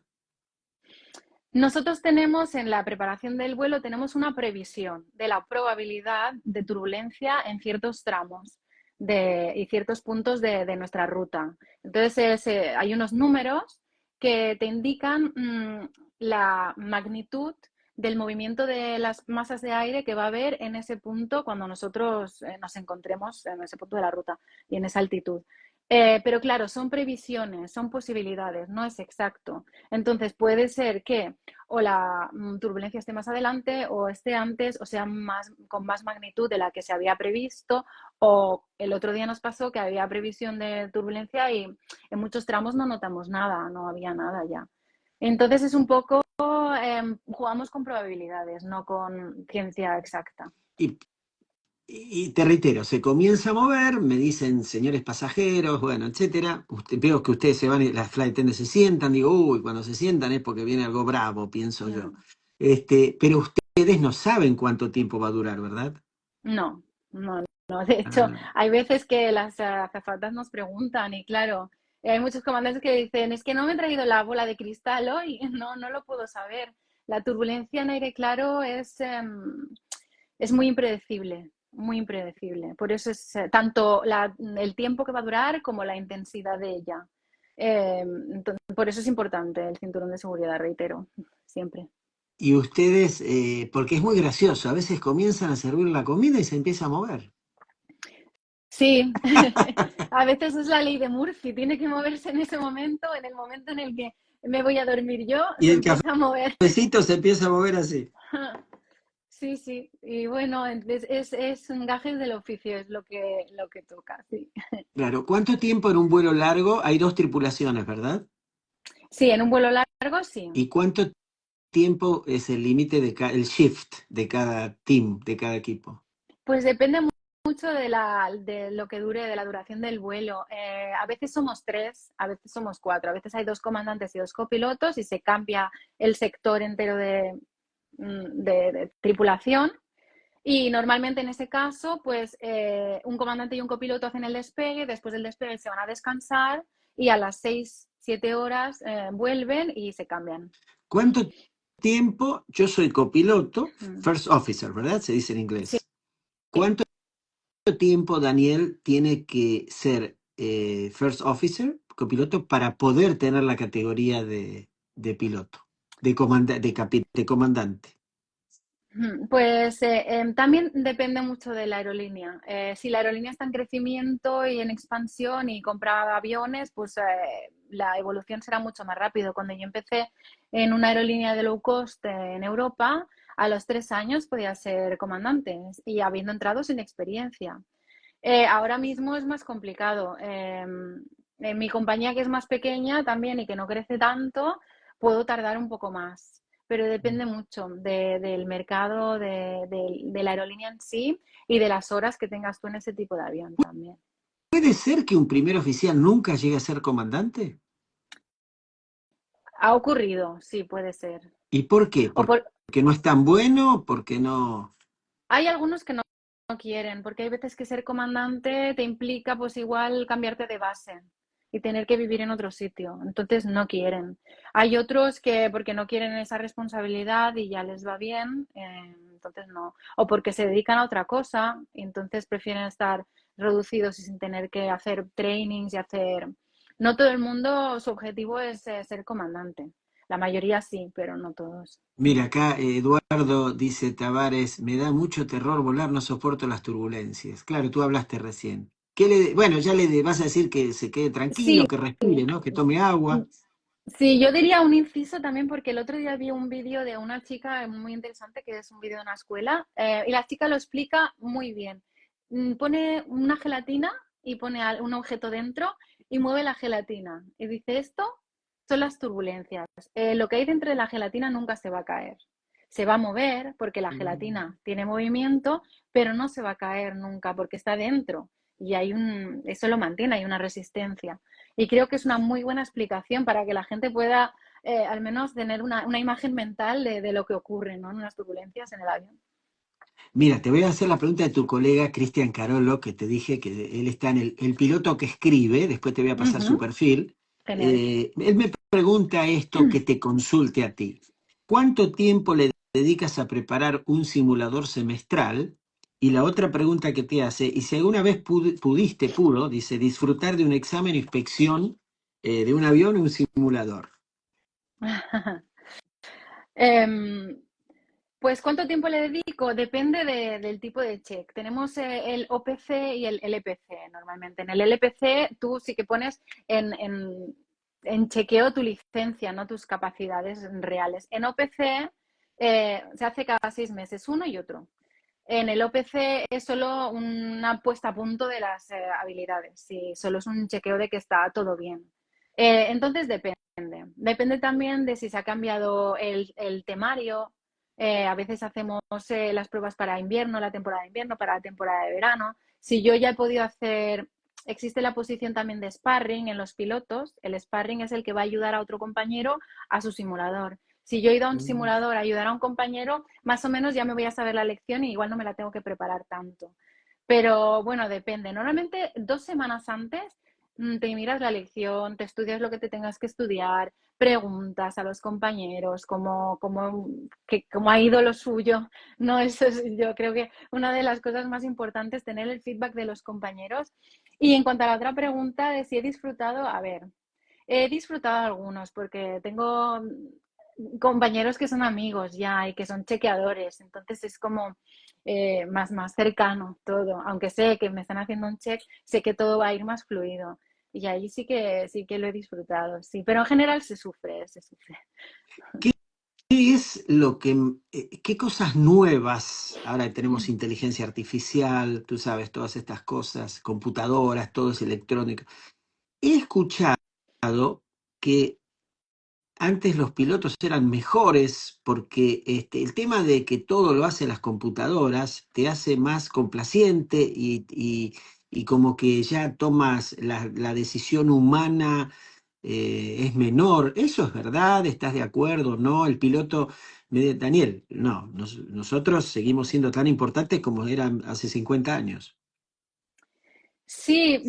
Nosotros tenemos en la preparación del vuelo, tenemos una previsión de la probabilidad de turbulencia en ciertos tramos y ciertos puntos de nuestra ruta. Entonces, hay unos números que te indican la magnitud del movimiento de las masas de aire que va a haber en ese punto cuando nosotros nos encontremos en ese punto de la ruta y en esa altitud. Pero claro, son previsiones, son posibilidades, no es exacto. Entonces puede ser que o la turbulencia esté más adelante o esté antes o sea con más magnitud de la que se había previsto, o el otro día nos pasó que había previsión de turbulencia y en muchos tramos no notamos nada, no había nada ya. Entonces es un poco, jugamos con probabilidades, no con ciencia exacta. Y, y te reitero, se comienza a mover, me dicen señores pasajeros, bueno, etcétera. Veo que ustedes se van y las flight attendants se sientan, digo, uy, cuando se sientan es porque viene algo bravo, pienso yo. Mm. Pero ustedes no saben cuánto tiempo va a durar, ¿verdad? No, no, no. De hecho, Ah, hay veces que las azafatas nos preguntan y claro, hay muchos comandantes que dicen, es que no me he traído la bola de cristal hoy, no, no lo puedo saber. La turbulencia en aire claro es muy impredecible, muy impredecible. Por eso es tanto el tiempo que va a durar como la intensidad de ella. Por eso es importante el cinturón de seguridad, reitero, siempre. y ustedes, porque es muy gracioso, a veces comienzan a servir la comida y se empieza a mover. Sí, a veces es la ley de Murphy, tiene que moverse en ese momento, en el momento en el que me voy a dormir yo, Y se el empieza a mover. cafecito se empieza a mover así. Sí, sí, y bueno, es un gajes del oficio, es lo que toca, sí. Claro, ¿cuánto tiempo en un vuelo largo? Hay dos tripulaciones, ¿verdad? Sí, en un vuelo largo, sí. ¿Y cuánto tiempo es el límite el shift de cada team, de cada equipo? Pues depende mucho de lo que dure, de la duración del vuelo. A veces somos tres, a veces somos cuatro, a veces hay dos comandantes y dos copilotos y se cambia el sector entero de tripulación. Y normalmente en ese caso, pues un comandante y un copiloto hacen el despegue, después del despegue se van a descansar y a las 6, 7 horas vuelven y se cambian. ¿Cuánto tiempo? Yo soy copiloto, Mm. first officer, ¿verdad? Se dice en Sí. inglés. ¿Cuánto tiempo Daniel tiene que ser first officer, copiloto, para poder tener la categoría de piloto, de comandante? Pues también depende mucho de la aerolínea. Si la aerolínea está en crecimiento y en expansión y compra aviones, pues la evolución será mucho más rápido. Cuando yo empecé en una aerolínea de low cost en Europa, a los 3 años podía ser comandante y habiendo entrado sin experiencia. Ahora mismo es más complicado. En mi compañía, que es más pequeña también y que no crece tanto, puedo tardar un poco más, pero depende mucho del mercado, de la aerolínea en sí y de las horas que tengas tú en ese tipo de avión también. ¿Puede ser que un primer oficial nunca llegue a ser comandante? Ha ocurrido, sí, puede ser. ¿Y por qué? O por, ¿Porque no es tan bueno? ¿Porque no? Hay algunos que no quieren, porque hay veces que ser comandante te implica pues igual cambiarte de base y tener que vivir en otro sitio. Entonces no quieren. Hay otros que porque no quieren esa responsabilidad y ya les va bien, entonces no. O porque se dedican a otra cosa y entonces prefieren estar reducidos y sin tener que hacer trainings y hacer... No todo el mundo, su objetivo es ser comandante. La mayoría sí, pero no todos. Mira, acá Eduardo dice Tavares, me da mucho terror volar, no soporto las turbulencias. Claro, tú hablaste recién. Bueno, ya vas a decir que se quede tranquilo, Sí, que respire, ¿no? Que tome agua. sí, yo diría un inciso también porque el otro día vi un vídeo de una chica muy interesante que es un vídeo de una escuela y la chica lo explica muy bien. Pone una gelatina y pone un objeto dentro y mueve la gelatina y dice esto son las turbulencias. Lo que hay dentro de la gelatina nunca se va a caer. Se va a mover porque la Mm. gelatina tiene movimiento, pero no se va a caer nunca porque está dentro y eso lo mantiene, hay una resistencia. Y creo que es una muy buena explicación para que la gente pueda al menos tener una imagen mental de lo que ocurre, ¿no? En unas turbulencias en el avión. Mira, te voy a hacer la pregunta de tu colega Cristian Carolo, que te dije que él está en el piloto que escribe, después te voy a pasar su Ujú. perfil. Genial. Él me pregunta esto que te consulte a ti. ¿Cuánto tiempo le dedicas a preparar un simulador semestral? Y la otra pregunta que te hace, y si alguna vez pudo, dice, disfrutar de un examen o inspección de un avión o un simulador. Em, pues, ¿cuánto tiempo le dedico? Depende del tipo de check. Tenemos el OPC y el LPC normalmente. En el LPC tú sí que pones en chequeo tu licencia, no tus capacidades reales. En OPC se hace cada 6 meses, uno y otro. En el OPC es solo una puesta a punto de las habilidades, sí, solo es un chequeo de que está todo bien. Entonces depende. Depende también de si se ha cambiado el temario. A veces hacemos las pruebas para invierno, la temporada de invierno, para la temporada de verano. Si yo ya he podido hacer, existe la posición también de sparring en los pilotos. El sparring es el que va a ayudar a otro compañero a su simulador. Si yo he ido a un Mm. simulador a ayudar a un compañero, más o menos ya me voy a saber la lección y igual no me la tengo que preparar tanto. Pero bueno, depende. Normalmente 2 semanas antes te miras la lección, te estudias lo que te tengas que estudiar, preguntas a los compañeros cómo ha ido lo suyo. No, eso es, yo creo que una de las cosas más importantes es tener el feedback de los compañeros. Y en cuanto a la otra pregunta de si he disfrutado, a ver, he disfrutado algunos porque tengo compañeros que son amigos ya y que son chequeadores, entonces es como más cercano todo, aunque sé que me están haciendo un check, sé que todo va a ir más fluido y ahí sí que lo he disfrutado, sí, pero en general se sufre, se sufre. ¿Qué es qué cosas nuevas, ahora que tenemos inteligencia artificial, tú sabes, todas estas cosas, computadoras, todo es electrónico? He escuchado que antes los pilotos eran mejores porque el tema de que todo lo hacen las computadoras te hace más complaciente y como que ya tomas la decisión humana es menor. ¿Eso es verdad? ¿Estás de acuerdo? ¿No? El piloto Daniel, no, nosotros seguimos siendo tan importantes como eran hace 50 años. Sí,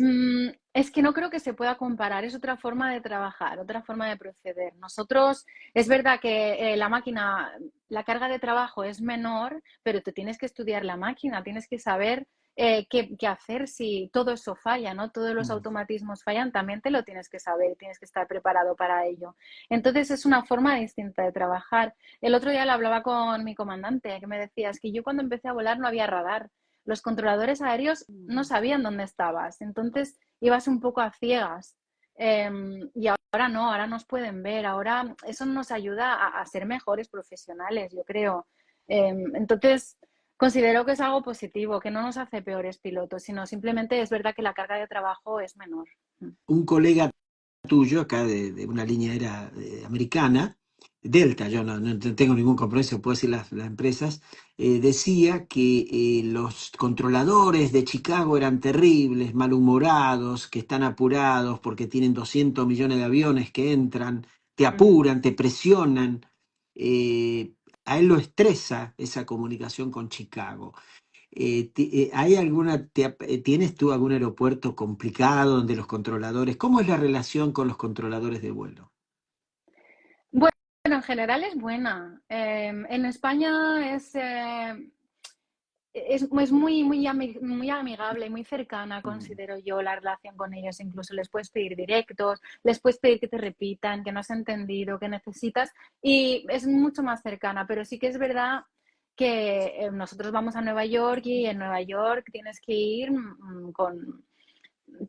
es que no creo que se pueda comparar, es otra forma de trabajar, otra forma de proceder. Nosotros, es verdad que la máquina, la carga de trabajo es menor, pero te tienes que estudiar la máquina, tienes que saber qué hacer si todo eso falla, ¿no? Todos los Mm. automatismos fallan, también te lo tienes que saber, tienes que estar preparado para ello. Entonces es una forma distinta de trabajar. El otro día lo hablaba con mi comandante, que me decía, es que yo cuando empecé a volar no había radar, los controladores aéreos no sabían dónde estabas, entonces ibas un poco a ciegas. Y ahora no, ahora nos pueden ver, ahora eso nos ayuda a ser mejores profesionales, yo creo. Entonces, considero que es algo positivo, que no nos hace peores pilotos, sino simplemente es verdad que la carga de trabajo es menor. Un colega tuyo, acá de una línea aérea americana, Delta, yo no tengo ningún compromiso, puedo decir las empresas, decía que los controladores de Chicago eran terribles, malhumorados, que están apurados porque tienen 200 millones de aviones que entran, te Ujú. apuran, te presionan. eh, a él lo estresa esa comunicación con Chicago. ¿Hay tienes tú algún aeropuerto complicado donde los controladores, cómo es la relación con los controladores de vuelo? Bueno, en general es buena. En España es muy amigable y muy cercana, Mm. considero yo, la relación con ellos. Incluso les puedes pedir directos, les puedes pedir que te repitan, que no has entendido, que necesitas, y es mucho más cercana. Pero sí que es verdad que nosotros vamos a Nueva York y en Nueva York tienes que ir con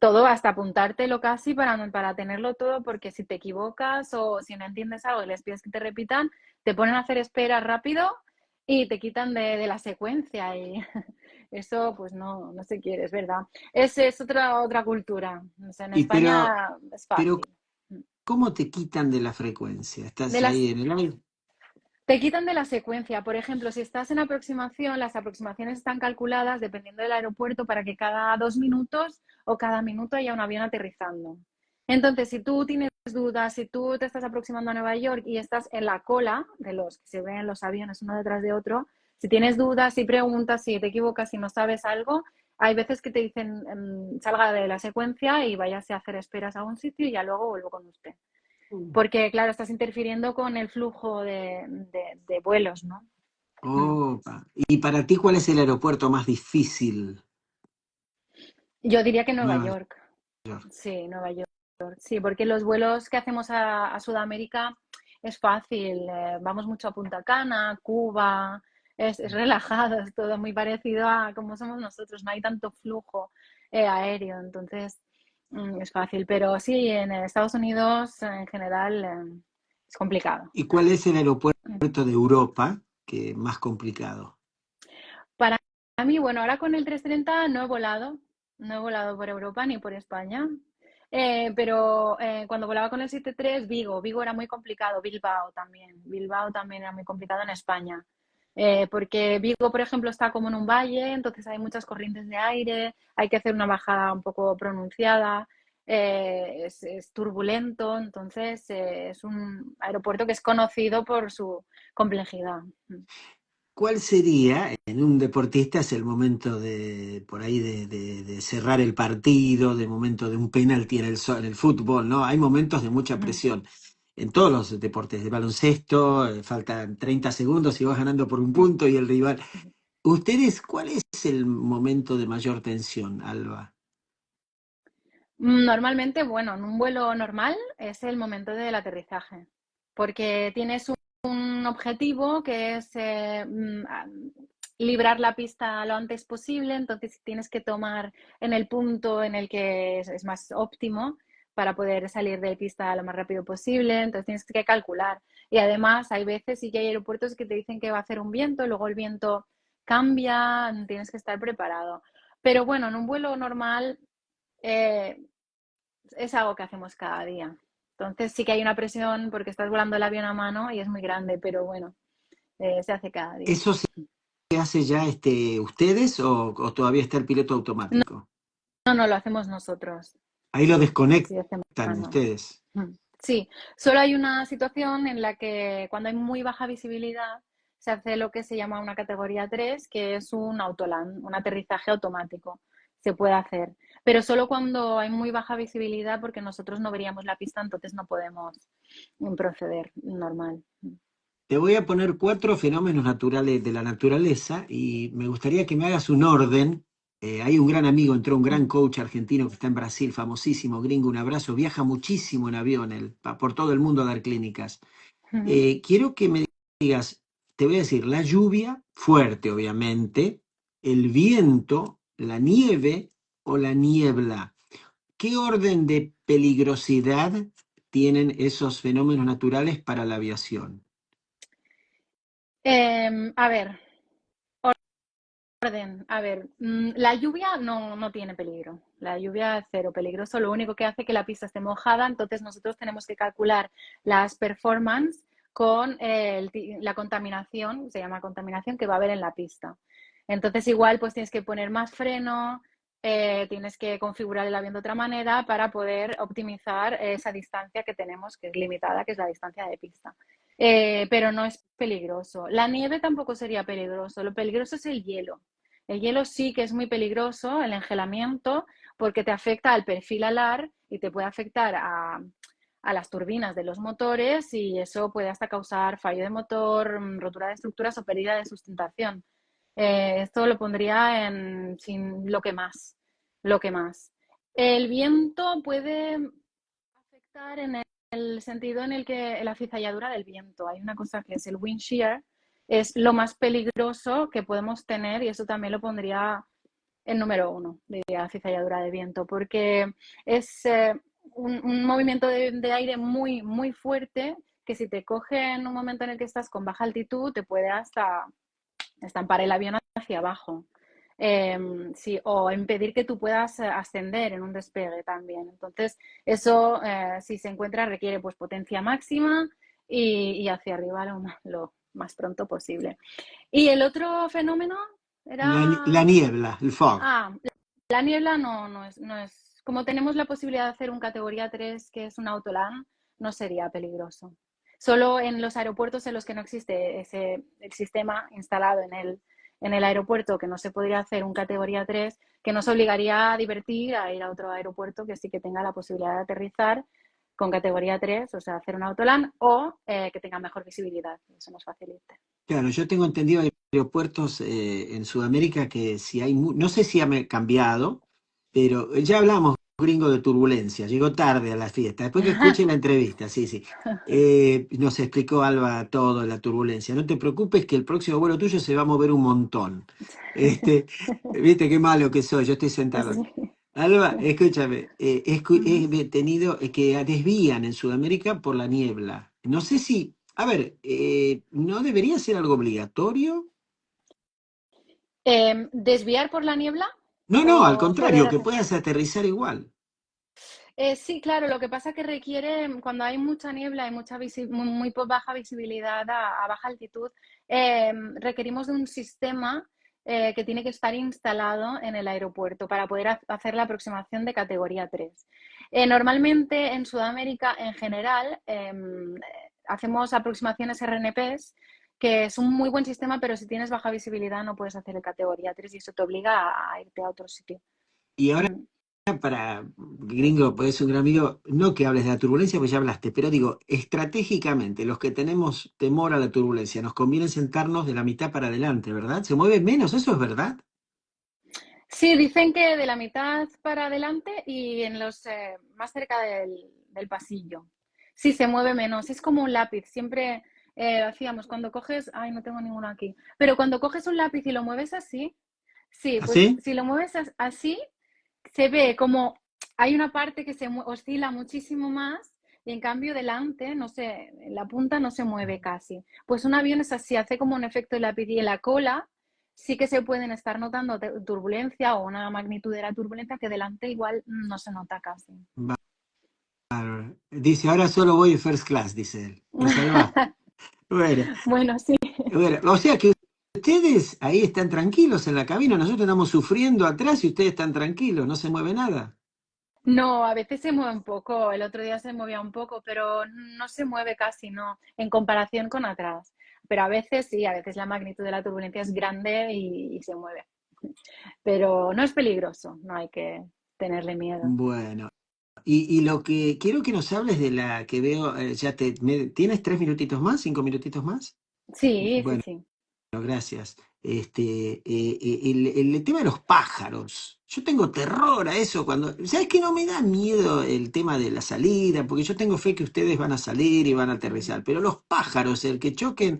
todo hasta apuntártelo casi para tenerlo todo, porque si te equivocas o si no entiendes algo y les pides que te repitan, te ponen a hacer espera rápido y te quitan de la secuencia y eso pues no se quiere, es verdad. Es otra cultura. O sea, en Y España es pero, fácil. ¿cómo te quitan de la frecuencia? De ¿Estás las ahí en el aire? Te quitan de la secuencia. Por ejemplo, si estás en aproximación, las aproximaciones están calculadas dependiendo del aeropuerto para que cada 2 minutos o cada minuto haya un avión aterrizando. Entonces, si tú tienes dudas, si tú te estás aproximando a Nueva York y estás en la cola de los que se ven los aviones uno detrás de otro, si tienes dudas, si preguntas, si te equivocas, si no sabes algo, hay veces que te dicen salga de la secuencia y váyase a hacer esperas a un sitio y ya luego vuelvo con usted. Porque, claro, estás interfiriendo con el flujo de vuelos, ¿no? Opa. ¿Y para ti cuál es el aeropuerto más difícil? Yo diría que Nueva Nueva York. York. Sí, Nueva York. Sí, porque los vuelos que hacemos a Sudamérica es fácil. Vamos mucho a Punta Cana, Cuba. Es relajado, es todo muy parecido a como somos nosotros. No hay tanto flujo aéreo, entonces es fácil. Pero sí, en Estados Unidos en general es complicado. ¿Y cuál es el aeropuerto de Europa que más complicado? Para mí, bueno, ahora con el 330 no he volado por Europa ni por España, pero cuando volaba con el 73, Vigo era muy complicado, Bilbao también era muy complicado en España, porque Vigo, por ejemplo, está como en un valle, entonces hay muchas corrientes de aire, hay que hacer una bajada un poco pronunciada, es turbulento, entonces es un aeropuerto que es conocido por su complejidad. ¿Cuál sería en un deportista es el momento de por ahí de cerrar el partido, de momento de un penalti en en el fútbol, ¿no? Hay momentos de mucha presión en todos los deportes, de baloncesto, faltan 30 segundos y vas ganando por un punto y el rival. ¿Ustedes cuál es el momento de mayor tensión, Alba? Normalmente, bueno, en un vuelo normal es el momento del aterrizaje, porque tienes un objetivo que es librar la pista lo antes posible, entonces tienes que tomar en el punto en el que es más óptimo para poder salir de pista lo más rápido posible, entonces tienes que calcular. Y además hay veces sí que hay aeropuertos que te dicen que va a hacer un viento, luego el viento cambia, tienes que estar preparado. Pero bueno, en un vuelo normal eh, es algo que hacemos cada día. Entonces sí que hay una presión porque estás volando el avión a mano y es muy grande, pero bueno, se hace cada día. ¿Eso se hace ya ustedes o todavía está el piloto No, automático? no, lo hacemos nosotros. Ahí lo Sí, sí, hacemos desconectan mano. ustedes. Sí, solo hay una situación en la que cuando hay muy baja visibilidad se hace lo que se llama una categoría 3, que es un autoland, un aterrizaje automático. Se puede hacer, pero solo cuando hay muy baja visibilidad porque nosotros no veríamos la pista, entonces no podemos proceder normal. Te voy a poner cuatro fenómenos naturales de la naturaleza y me gustaría que me hagas un orden. Hay un gran amigo, entró un gran coach argentino que está en Brasil, famosísimo, gringo, un abrazo, viaja muchísimo en avión, él, por todo el mundo a dar clínicas. Quiero que me digas, te voy a decir, la lluvia, fuerte obviamente, el viento, la nieve o la niebla. ¿Qué orden de peligrosidad tienen esos fenómenos naturales para la aviación? A ver, a ver, la lluvia no tiene peligro. La lluvia es cero peligroso. Lo único que hace que la pista esté mojada, entonces nosotros tenemos que calcular las performance con la contaminación, se llama contaminación, que va a haber en la pista. Entonces igual pues tienes que poner más freno, tienes que configurar el avión de otra manera para poder optimizar esa distancia que tenemos, que es limitada, que es la distancia de pista. Pero no es peligroso. La nieve tampoco sería peligroso. Lo peligroso es el hielo. El hielo sí que es muy peligroso, el engelamiento, porque te afecta al perfil alar y te puede afectar a las turbinas de los motores y eso puede hasta causar fallo de motor, rotura de estructuras o pérdida de sustentación. Esto lo pondría en sin lo que más, lo que más. El viento puede afectar en el sentido en el que la cizalladura del viento. Hay una cosa que es el wind shear, es lo más peligroso que podemos tener y eso también lo pondría el número uno, diría cizalladura de viento, porque es un movimiento de aire muy, muy fuerte que si te coge en un momento en el que estás con baja altitud te puede hasta estampar el avión hacia abajo. Sí, o impedir que tú puedas ascender en un despegue también. Entonces, eso, si se encuentra, requiere pues potencia máxima y hacia arriba lo más pronto posible. Y el otro fenómeno La era... niebla, el fog. Ah, la niebla no es... Como tenemos la posibilidad de hacer un categoría 3 que es un autolán, no sería peligroso. Solo en los aeropuertos en los que no existe el sistema instalado en el aeropuerto, que no se podría hacer un categoría 3, que nos obligaría a divertir a ir a otro aeropuerto que sí que tenga la posibilidad de aterrizar con categoría 3, o sea, hacer un autolán, o que tenga mejor visibilidad, eso nos facilite. Claro, yo tengo entendido hay aeropuertos en Sudamérica que si hay, no sé si ha cambiado, pero ya hablamos, gringo, de turbulencia, llegó tarde a la fiesta, después que escuche la entrevista, sí, sí. Nos explicó Alba todo, la turbulencia. No te preocupes que el próximo vuelo tuyo se va a mover un montón. Este, viste qué malo que soy, yo estoy sentado aquí. Sí. Alba, escúchame, Ujú. he tenido que desvían en Sudamérica por la niebla. No sé si, a ver, ¿no debería ser algo obligatorio? ¿Desviar por la niebla No, no, al o poder contrario, que hacer? puedas aterrizar igual. Sí, claro, lo que pasa que requiere, cuando hay mucha niebla y muy baja visibilidad a baja altitud, requerimos de un sistema que tiene que estar instalado en el aeropuerto para poder hacer la aproximación de categoría 3. Normalmente en Sudamérica, en general, hacemos aproximaciones RNPs, que es un muy buen sistema, pero si tienes baja visibilidad no puedes hacer el categoría 3 y eso te obliga a irte a otro sitio. Y ahora Mm. para gringo, pues un gran amigo, no que hables de la turbulencia, pues ya hablaste, pero digo, estratégicamente, los que tenemos temor a la turbulencia, nos conviene sentarnos de la mitad para adelante, ¿verdad? ¿Se mueve menos? ¿Eso es verdad? Sí, dicen que de la mitad para adelante y en los más cerca del pasillo. Sí, se mueve menos. Es como un lápiz. Siempre hacíamos cuando coges, ay, no tengo ninguno aquí. Pero cuando coges un lápiz y lo mueves así, sí, pues ¿Así? si lo mueves así, se ve como hay una parte que oscila muchísimo más y en cambio delante, no sé, la punta no se mueve casi. Pues un avión es así, hace como un efecto de lápiz y en la cola sí que se pueden estar notando turbulencia o una magnitud de la turbulencia que delante igual no se nota casi. Bárbaro. Dice, ahora solo voy first class, dice él. Me salva. Bueno, Bueno, sí. bueno, o sea que ustedes ahí están tranquilos en la cabina, nosotros estamos sufriendo atrás y ustedes están tranquilos, no se mueve nada. No, a veces se mueve un poco. El otro día se movía un poco, pero no se mueve casi, no, en comparación con atrás. Pero a veces sí, a veces la magnitud de la turbulencia es grande y se mueve. Pero no es peligroso, no hay que tenerle miedo. Bueno, y lo que quiero que nos hables de la que veo, ¿tienes 3 minutitos más, 5 minutitos más? Sí, sí, Bueno, sí. gracias. El tema de los pájaros. Yo tengo terror a eso cuando. ¿Sabes qué? No me da miedo el tema de la salida, porque yo tengo fe que ustedes van a salir y van a Mm. aterrizar. Pero los pájaros, el que choquen,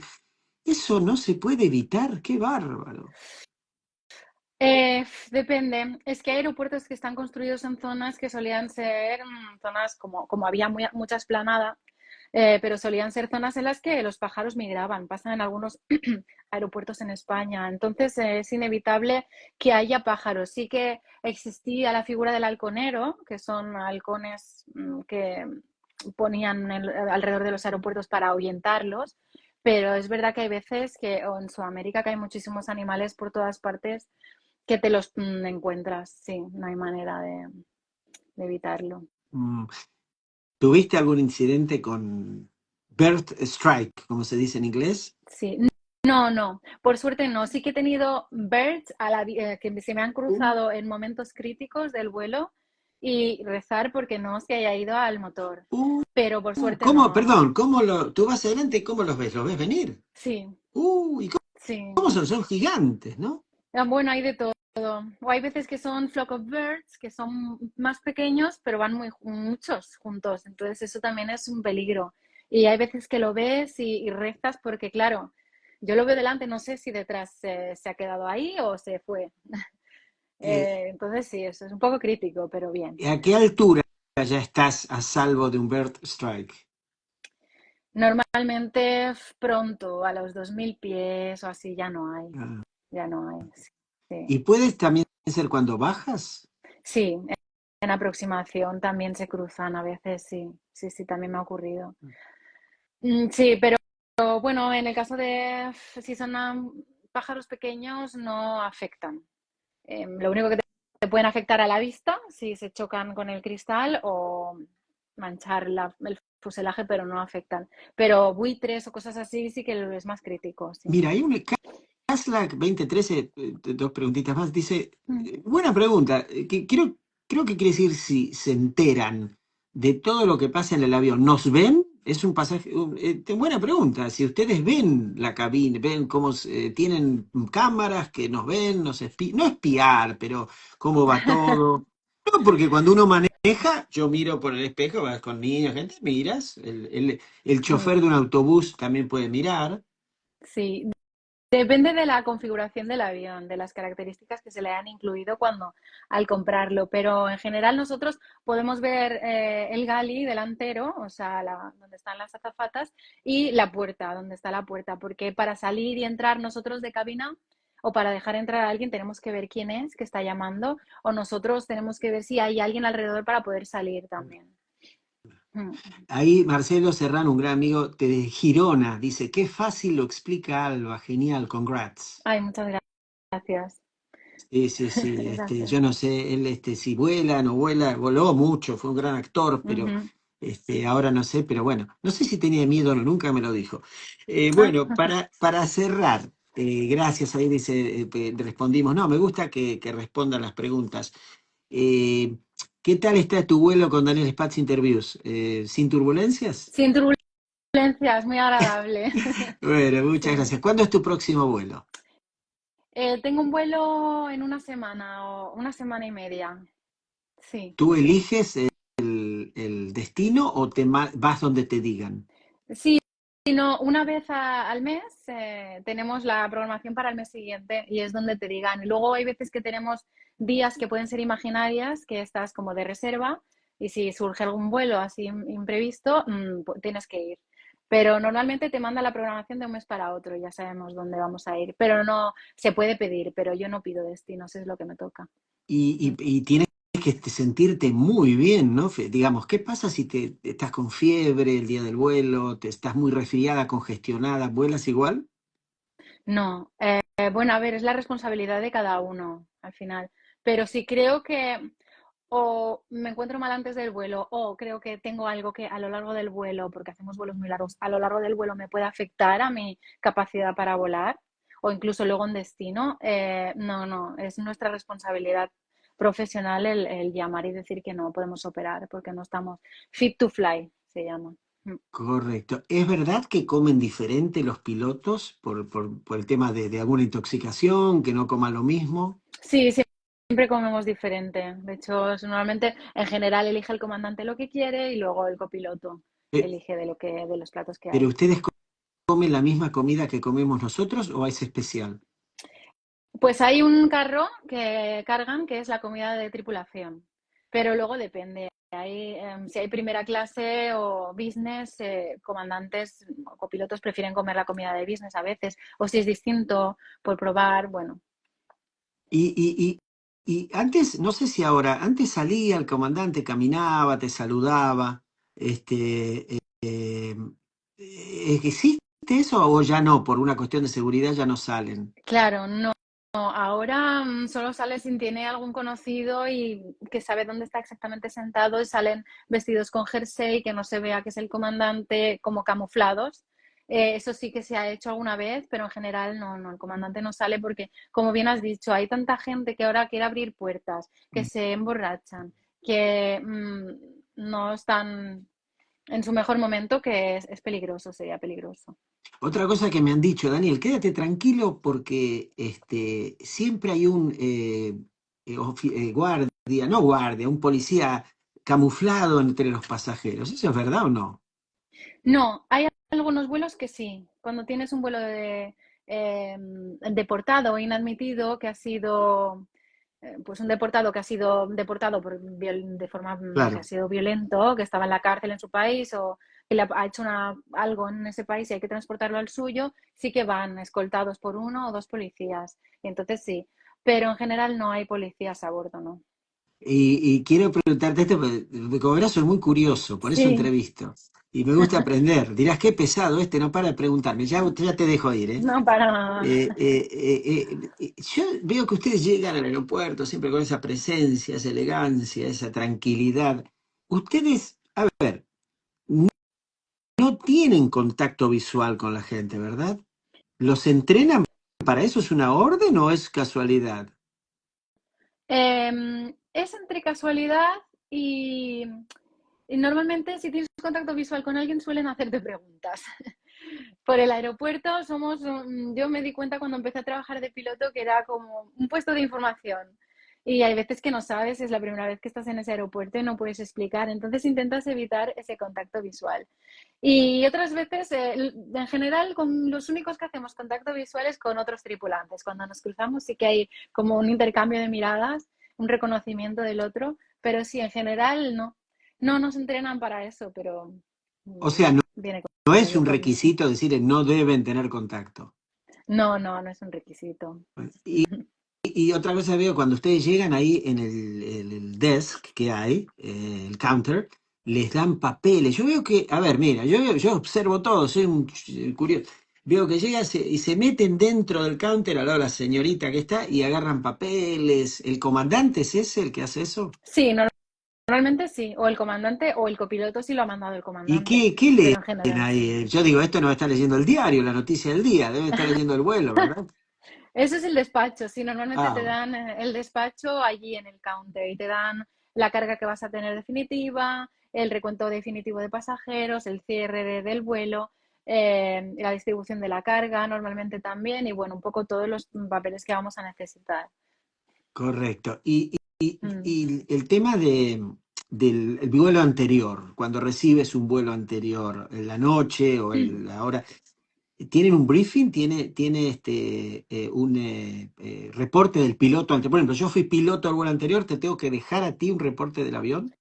eso no se puede evitar. ¡Qué bárbaro! Depende. Es que hay aeropuertos que están construidos en zonas que solían ser zonas como había mucha esplanada, pero solían ser zonas en las que los pájaros migraban. Pasan en algunos aeropuertos en España. Entonces es inevitable que haya pájaros. Sí que existía la figura del halconero, que son halcones que ponían alrededor de los aeropuertos para ahuyentarlos. Pero es verdad que hay veces que, o en Sudamérica, que hay muchísimos animales por todas partes que te los encuentras, sí, no hay manera de evitarlo. Mm, ¿Tuviste algún incidente con Bird Strike, como se dice en inglés? Sí, no, no, por suerte no. Sí que he tenido birds que se me han cruzado en momentos críticos del vuelo y rezar porque no se haya ido al motor. Uh, Pero por suerte ¿Cómo, no. perdón, tú vas adelante y cómo los ves? ¿Los ves venir? Sí, ¿Y sí. cómo son? Son gigantes, ¿no? Bueno, hay de todo. O hay veces que son flock of birds, que son más pequeños, pero van muchos juntos. Entonces eso también es un peligro. Y hay veces que lo ves y rezas porque, claro, yo lo veo delante, no sé si detrás se ha quedado ahí o se fue. Entonces sí, eso es un poco crítico, pero bien. ¿A qué altura ya estás a salvo de un bird strike? Normalmente pronto, a los 2000 pies o así, Ah, ya no hay. Sí, ¿y puedes también ser cuando bajas? sí, en aproximación también se cruzan a veces, sí, sí, sí, también me ha ocurrido. Sí, pero bueno, en el caso de si son pájaros pequeños, no afectan. Lo único que te pueden afectar a la vista si se chocan con el cristal o manchar el fuselaje, pero no afectan. Pero buitres o cosas así sí que es más crítico, sí. Mira, hay un Caslack 2013, dos preguntitas más, dice, Mm. buena pregunta, que creo que quiere decir si se enteran de todo lo que pasa en el avión. ¿Nos ven? Es un pasaje, buena pregunta, si ustedes ven la cabina, ven cómo tienen cámaras que nos ven, no espiar, pero cómo va todo. No, porque cuando uno maneja, yo miro por el espejo, vas con niños, gente, miras, el chofer de un autobús también puede mirar. Sí, depende de la configuración del avión, de las características que se le han incluido cuando al comprarlo, pero en general nosotros podemos ver el galley delantero, o sea, donde están las azafatas, y la puerta, donde está la puerta, porque para salir y entrar nosotros de cabina o para dejar entrar a alguien tenemos que ver quién es que está llamando o nosotros tenemos que ver si hay alguien alrededor para poder salir también. Mm. Ahí Marcelo Serrano, un gran amigo de Girona, dice, qué fácil lo explica Alba, genial, congrats. Ay, muchas gracias. Sí, sí, sí, Gracias. yo no sé, él si vuela, no vuela, voló mucho, fue un gran actor, pero Ujú. ahora no sé, pero bueno, no sé si tenía miedo o no, nunca me lo dijo. Ah, Bueno, para cerrar, gracias, ahí dice, respondimos, no, me gusta que respondan las preguntas. Eh, ¿Qué tal está tu vuelo con Daniel Spatz Interviews? ¿Sin turbulencias? sin turbulencias, muy agradable. Bueno, muchas Sí. gracias. ¿Cuándo es tu próximo vuelo? Tengo un vuelo en una semana o una semana y media. Sí. ¿Tú eliges el destino o vas donde te digan? Sí, no, una vez al mes tenemos la programación para el mes siguiente y es donde te digan. Y luego hay veces que tenemos días que pueden ser imaginarias, que estás como de reserva y si surge algún vuelo así imprevisto, tienes que ir. Pero normalmente te manda la programación de un mes para otro, ya sabemos dónde vamos a ir. Pero no, se puede pedir, pero yo no pido destinos, es lo que me toca. Y tienes que sentirte muy bien, ¿no? Digamos, ¿qué pasa si estás con fiebre el día del vuelo, te estás muy resfriada, congestionada, vuelas igual? No, bueno, a ver, es la responsabilidad de cada uno al final. Pero sí creo que o me encuentro mal antes del vuelo o creo que tengo algo que a lo largo del vuelo, porque hacemos vuelos muy largos, a lo largo del vuelo me puede afectar a mi capacidad para volar o incluso luego en destino. No, no, es nuestra responsabilidad profesional el llamar y decir que no podemos operar porque no estamos fit to fly, se llama. Mm. Correcto. ¿Es verdad que comen diferente los pilotos por el tema de alguna intoxicación, que no coman lo mismo? Sí, siempre comemos diferente. De hecho, normalmente en general elige el comandante lo que quiere y luego el copiloto Eh, elige de los platos que ¿Pero hay. ustedes comen la misma comida que comemos nosotros o es especial? Pues hay un carro que cargan que es la comida de tripulación, pero luego depende. Si hay primera clase o business, comandantes o copilotos prefieren comer la comida de business a veces, o si es distinto por probar, bueno. Y, y, y antes, no sé si ahora, antes salía el comandante, caminaba, te saludaba, ¿existe eso o ya no? Por una cuestión de seguridad ya no salen. Claro, no. Ahora solo sale si tiene algún conocido y que sabe dónde está exactamente sentado y salen vestidos con jersey, que no se vea que es el comandante, como camuflados. Eso sí que se ha hecho alguna vez, pero en general no, no, el comandante no sale porque, como bien has dicho, hay tanta gente que ahora quiere abrir puertas, que se emborrachan, que no están en su mejor momento, que es peligroso, sería peligroso. Otra cosa que me han dicho, Daniel, quédate tranquilo porque siempre hay un guardia, no guardia, un policía camuflado entre los pasajeros. ¿Eso es verdad o no? No, hay algunos vuelos que sí. Cuando tienes un vuelo deportado o inadmitido que ha sido pues un deportado que ha sido deportado de forma que ha Claro. sido violento, que estaba en la cárcel en su país o que le ha hecho algo en ese país y hay que transportarlo al suyo, sí que van escoltados por uno o dos policías. Y entonces sí, pero en general no hay policías a bordo, ¿no? Y quiero preguntarte esto, porque como verás soy muy curioso, por eso Sí, entrevisto. Y me gusta aprender. Dirás, qué pesado este, no para de preguntarme. Ya te dejo ir, ¿eh? no para nada. Yo veo que ustedes llegan al aeropuerto siempre con esa presencia, esa elegancia, esa tranquilidad. Ustedes, a ver, no tienen contacto visual con la gente, ¿verdad? ¿Los entrenan para eso? ¿Es una orden o es casualidad? Es entre casualidad y, y normalmente si tienes contacto visual con alguien suelen hacerte preguntas. Por el aeropuerto yo me di cuenta cuando empecé a trabajar de piloto que era como un puesto de información. Y hay veces que no sabes, es la primera vez que estás en ese aeropuerto y no puedes explicar. Entonces intentas evitar ese contacto visual. Y otras veces, en general, con los únicos que hacemos contacto visual es con otros tripulantes. Cuando nos cruzamos sí que hay como un intercambio de miradas, un reconocimiento del otro, pero sí, en general no. No nos entrenan para eso, pero O sea, no, viene no con es ello, un con eso. requisito decir no deben tener contacto. No, no, no es un requisito. Y otra cosa veo, cuando ustedes llegan ahí en el desk que hay, el counter, les dan papeles. Yo veo que, a ver, mira, yo observo todo, soy un curioso. Veo que llegan y se meten dentro del counter al lado de la señorita que está y agarran papeles. ¿El comandante es ese el que hace eso? Sí, normalmente sí. O el comandante o el copiloto sí lo ha mandado el ¿Y comandante. qué Pero en leen general sí. ahí? Yo digo, esto no está leyendo el diario, la noticia del día, debe estar leyendo el vuelo, ¿verdad? Eso es el despacho. Sí, normalmente te Ah, dan el despacho allí en el counter y te dan la carga que vas a tener definitiva, el recuento definitivo de pasajeros, el cierre del vuelo, la distribución de la carga normalmente también y bueno, un poco todos los papeles que vamos a necesitar. correcto. Mm. Y el tema del el vuelo anterior, cuando recibes un vuelo anterior, en la noche o la hora, ¿tienen un briefing? ¿Tiene un reporte del piloto anterior? Por ejemplo, yo fui piloto del vuelo anterior, ¿te tengo que dejar a ti un reporte del avión?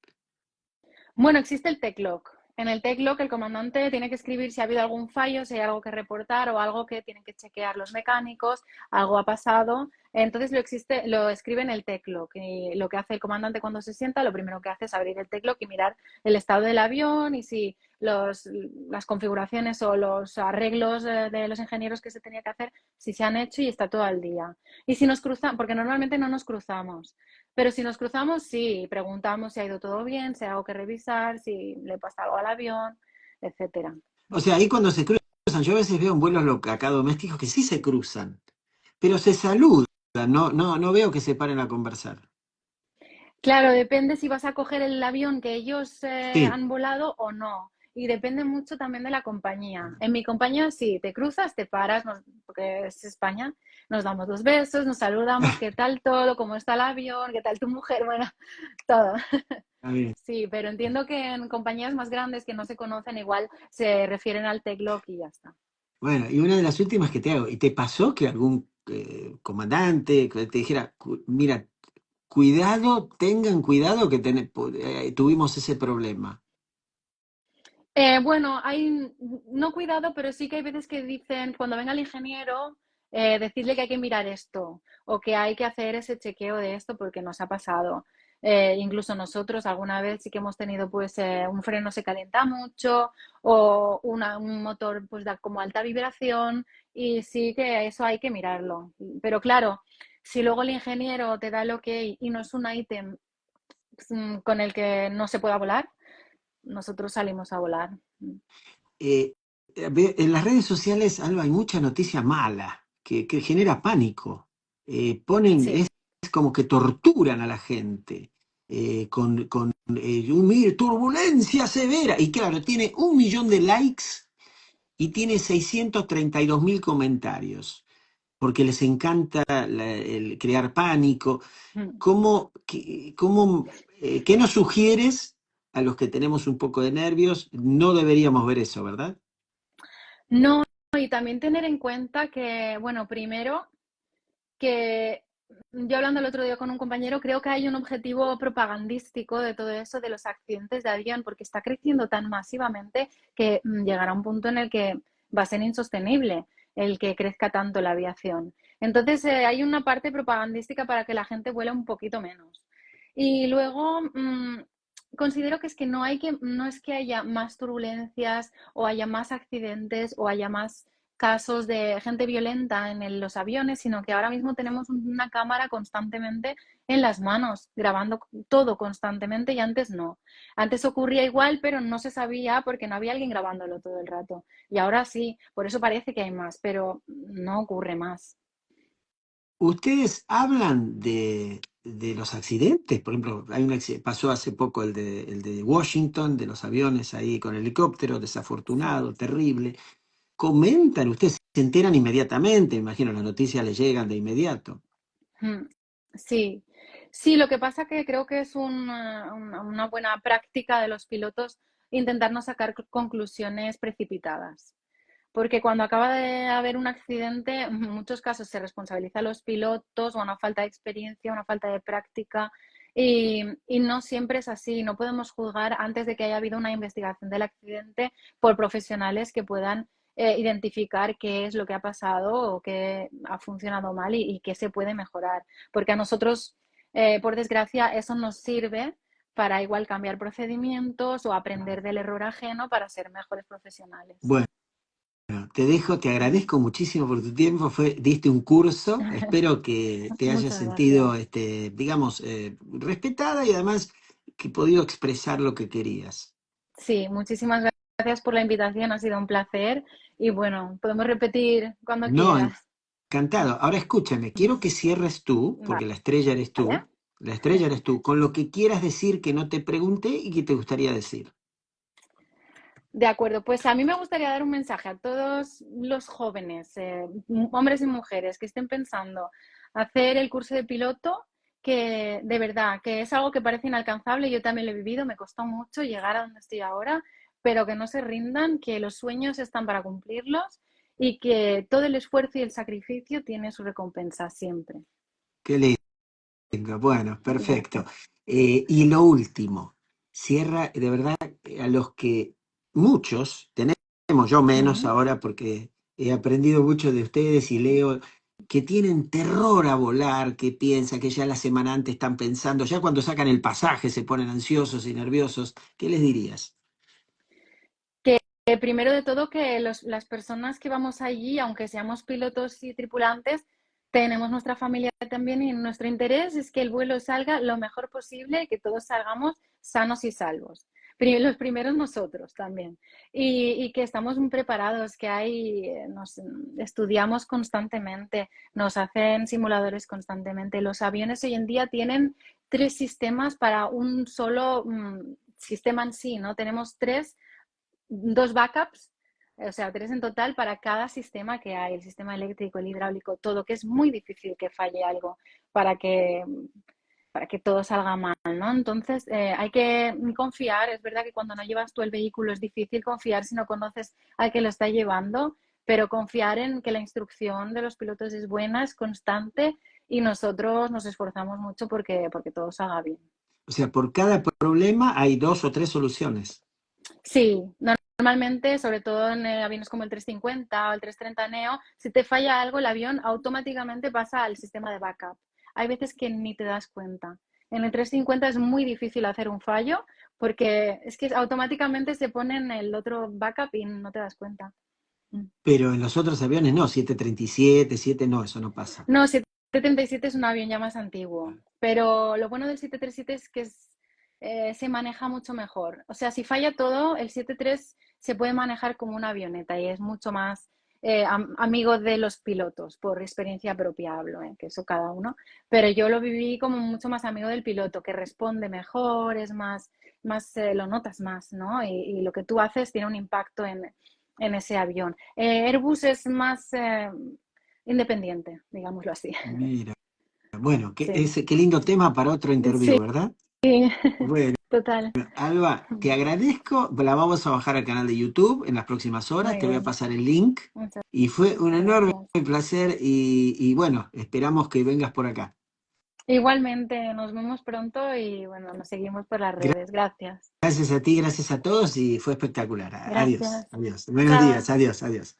Bueno, existe el TechLog. En el TechLog el comandante tiene que escribir si ha habido algún fallo, si hay algo que reportar o algo que tienen que chequear los mecánicos, algo ha pasado. Entonces lo escribe en el TechLog. Y lo que hace el comandante cuando se sienta, lo primero que hace es abrir el TechLog y mirar el estado del avión y si las configuraciones o los arreglos de los ingenieros que se tenía que hacer, si se han hecho y está todo al día. Y si nos cruzamos, porque normalmente no nos cruzamos. Pero si nos cruzamos, sí, preguntamos si ha ido todo bien, si hay algo que revisar, si le pasa algo al avión, etcétera. O sea, ahí cuando se cruzan, yo a veces veo en vuelos acá domésticos que sí se cruzan, pero se saludan, no veo que se paren a conversar. Claro, depende si vas a coger el avión que ellos Sí. han volado o no. Y depende mucho también de la compañía. En mi compañía, sí, te cruzas, te paras, porque es España, nos damos dos besos, nos saludamos, ¿qué tal todo? ¿Cómo está el avión? ¿Qué tal tu mujer? Bueno, todo. Está bien. Sí, pero entiendo que en compañías más grandes que no se conocen, igual se refieren al Tecloc y ya está. Bueno, y una de las últimas que te hago, ¿y te pasó que algún comandante que te dijera, mira, cuidado, tengan cuidado que tuvimos ese problema"? Bueno, no cuidado, pero sí que hay veces que dicen, cuando venga el ingeniero, decirle que hay que mirar esto o que hay que hacer ese chequeo de esto porque nos ha pasado. Incluso nosotros alguna vez sí que hemos tenido pues un freno se calienta mucho o un motor pues da como alta vibración y sí que eso hay que mirarlo. Pero claro, si luego el ingeniero te da el ok y no es un ítem con el que no se pueda volar, nosotros salimos a volar. Eh, en las redes sociales, Alba, hay mucha noticia mala que genera pánico. Sí. Es como que torturan a la gente con mire, turbulencia severa. Y claro, tiene 1 millón de likes y tiene 632.000 comentarios, porque les encanta el crear pánico. ¿Qué nos sugieres a los que tenemos un poco de nervios? No deberíamos ver eso, ¿verdad? No, y también tener en cuenta que, bueno, primero, que yo hablando el otro día con un compañero, creo que hay un objetivo propagandístico de todo eso, de los accidentes de avión, porque está creciendo tan masivamente que llegará un punto en el que va a ser insostenible el que crezca tanto la aviación. Entonces, hay una parte propagandística para que la gente vuele un poquito menos. Y luego, considero que es que no es que haya más turbulencias o haya más accidentes o haya más casos de gente violenta en los aviones, sino que ahora mismo tenemos una cámara constantemente en las manos, grabando todo constantemente y antes no. Antes ocurría igual, pero no se sabía porque no había alguien grabándolo todo el rato. Y ahora sí, por eso parece que hay más, pero no ocurre más. ¿Ustedes hablan de los accidentes? Por ejemplo, pasó hace poco el de Washington, de los aviones ahí con helicóptero, Sí. desafortunado, terrible. ¿Comentan? ¿Ustedes se enteran inmediatamente? Me imagino, las noticias les llegan de inmediato. Mm, sí, sí, lo que pasa que creo que es una buena práctica de los pilotos intentar no sacar conclusiones precipitadas. Porque cuando acaba de haber un accidente, en muchos casos se responsabiliza a los pilotos o una falta de experiencia, una falta de práctica, y no siempre es así. No podemos juzgar antes de que haya habido una investigación del accidente por profesionales que puedan identificar qué es lo que ha pasado o qué ha funcionado mal y qué se puede mejorar. Porque a nosotros, por desgracia, eso nos sirve para igual cambiar procedimientos o aprender del error ajeno para ser mejores profesionales. Bueno, te dejo, te agradezco muchísimo por tu tiempo. Diste un curso. Espero que te hayas Muchas sentido, gracias. digamos, respetada y además que podido expresar lo que querías. Sí, muchísimas gracias por la invitación, ha sido un placer y bueno, podemos repetir cuando No, quieras. encantado. Ahora escúchame, quiero que cierres tú, porque la estrella eres Vale, tú, la estrella eres tú, con lo que quieras decir que no te pregunté y que te gustaría decir. de acuerdo. Pues a mí me gustaría dar un mensaje a todos los jóvenes, hombres y mujeres que estén pensando hacer el curso de piloto, que de verdad, que es algo que parece inalcanzable, yo también lo he vivido, me costó mucho llegar a donde estoy ahora, pero que no se rindan, que los sueños están para cumplirlos y que todo el esfuerzo y el sacrificio tiene su recompensa siempre. Qué lindo. Bueno, perfecto. Gracias. Y lo último, cierra, de verdad, a los que muchos tenemos, yo menos Mm. ahora porque he aprendido mucho de ustedes y leo que tienen terror a volar, que piensan que ya la semana antes están pensando, ya cuando sacan el pasaje se ponen ansiosos y nerviosos. ¿Qué les dirías? Primero de todo, que las personas que vamos allí, aunque seamos pilotos y tripulantes, tenemos nuestra familia también y nuestro interés es que el vuelo salga lo mejor posible y que todos salgamos sanos y salvos. Los primeros nosotros también. Y que estamos muy preparados, que nos estudiamos constantemente, nos hacen simuladores constantemente. Los aviones hoy en día tienen tres sistemas para un solo sistema en sí, ¿no? Tenemos dos backups, o sea, tres en total para cada sistema que hay, el sistema eléctrico, el hidráulico, todo, que es muy difícil que falle algo para que, para que todo salga mal, ¿no? Entonces, hay que confiar, es verdad que cuando no llevas tú el vehículo es difícil confiar si no conoces al que lo está llevando, pero confiar en que la instrucción de los pilotos es buena, es constante y nosotros nos esforzamos mucho porque todo salga bien. O sea, por cada problema hay dos o tres soluciones. Sí, normalmente, sobre todo en aviones como el 350 o el 330 Neo, si te falla algo, el avión automáticamente pasa al sistema de backup. Hay veces que ni te das cuenta. En el 350 es muy difícil hacer un fallo porque es que automáticamente se pone en el otro backup y no te das cuenta. Mm. Pero en los otros aviones no, 737, 7 no, eso no pasa. No, 737 es un avión ya más antiguo, pero lo bueno del 737 es que se maneja mucho mejor. O sea, si falla todo, el 73 se puede manejar como una avioneta y es mucho más amigo de los pilotos, por experiencia propia hablo, que eso cada uno. Pero yo lo viví como mucho más amigo del piloto, que responde mejor, es más lo notas más, ¿no? Y lo que tú haces tiene un impacto en ese avión. Airbus es más independiente, digámoslo así. Mira, bueno, Sí, qué lindo tema para otro interview, sí, ¿verdad? Bueno. Total. Alba, te agradezco, la vamos a bajar al canal de YouTube en las próximas horas, Muy te voy a bien. pasar el link Muchas y fue un enorme gracias. placer y bueno, esperamos que vengas por acá. Igualmente, nos vemos pronto y bueno, nos seguimos por las redes. Gracias. Gracias a ti, gracias a todos y fue espectacular. Adiós, Gracias. adiós. Buenos días, Chao. adiós, adiós.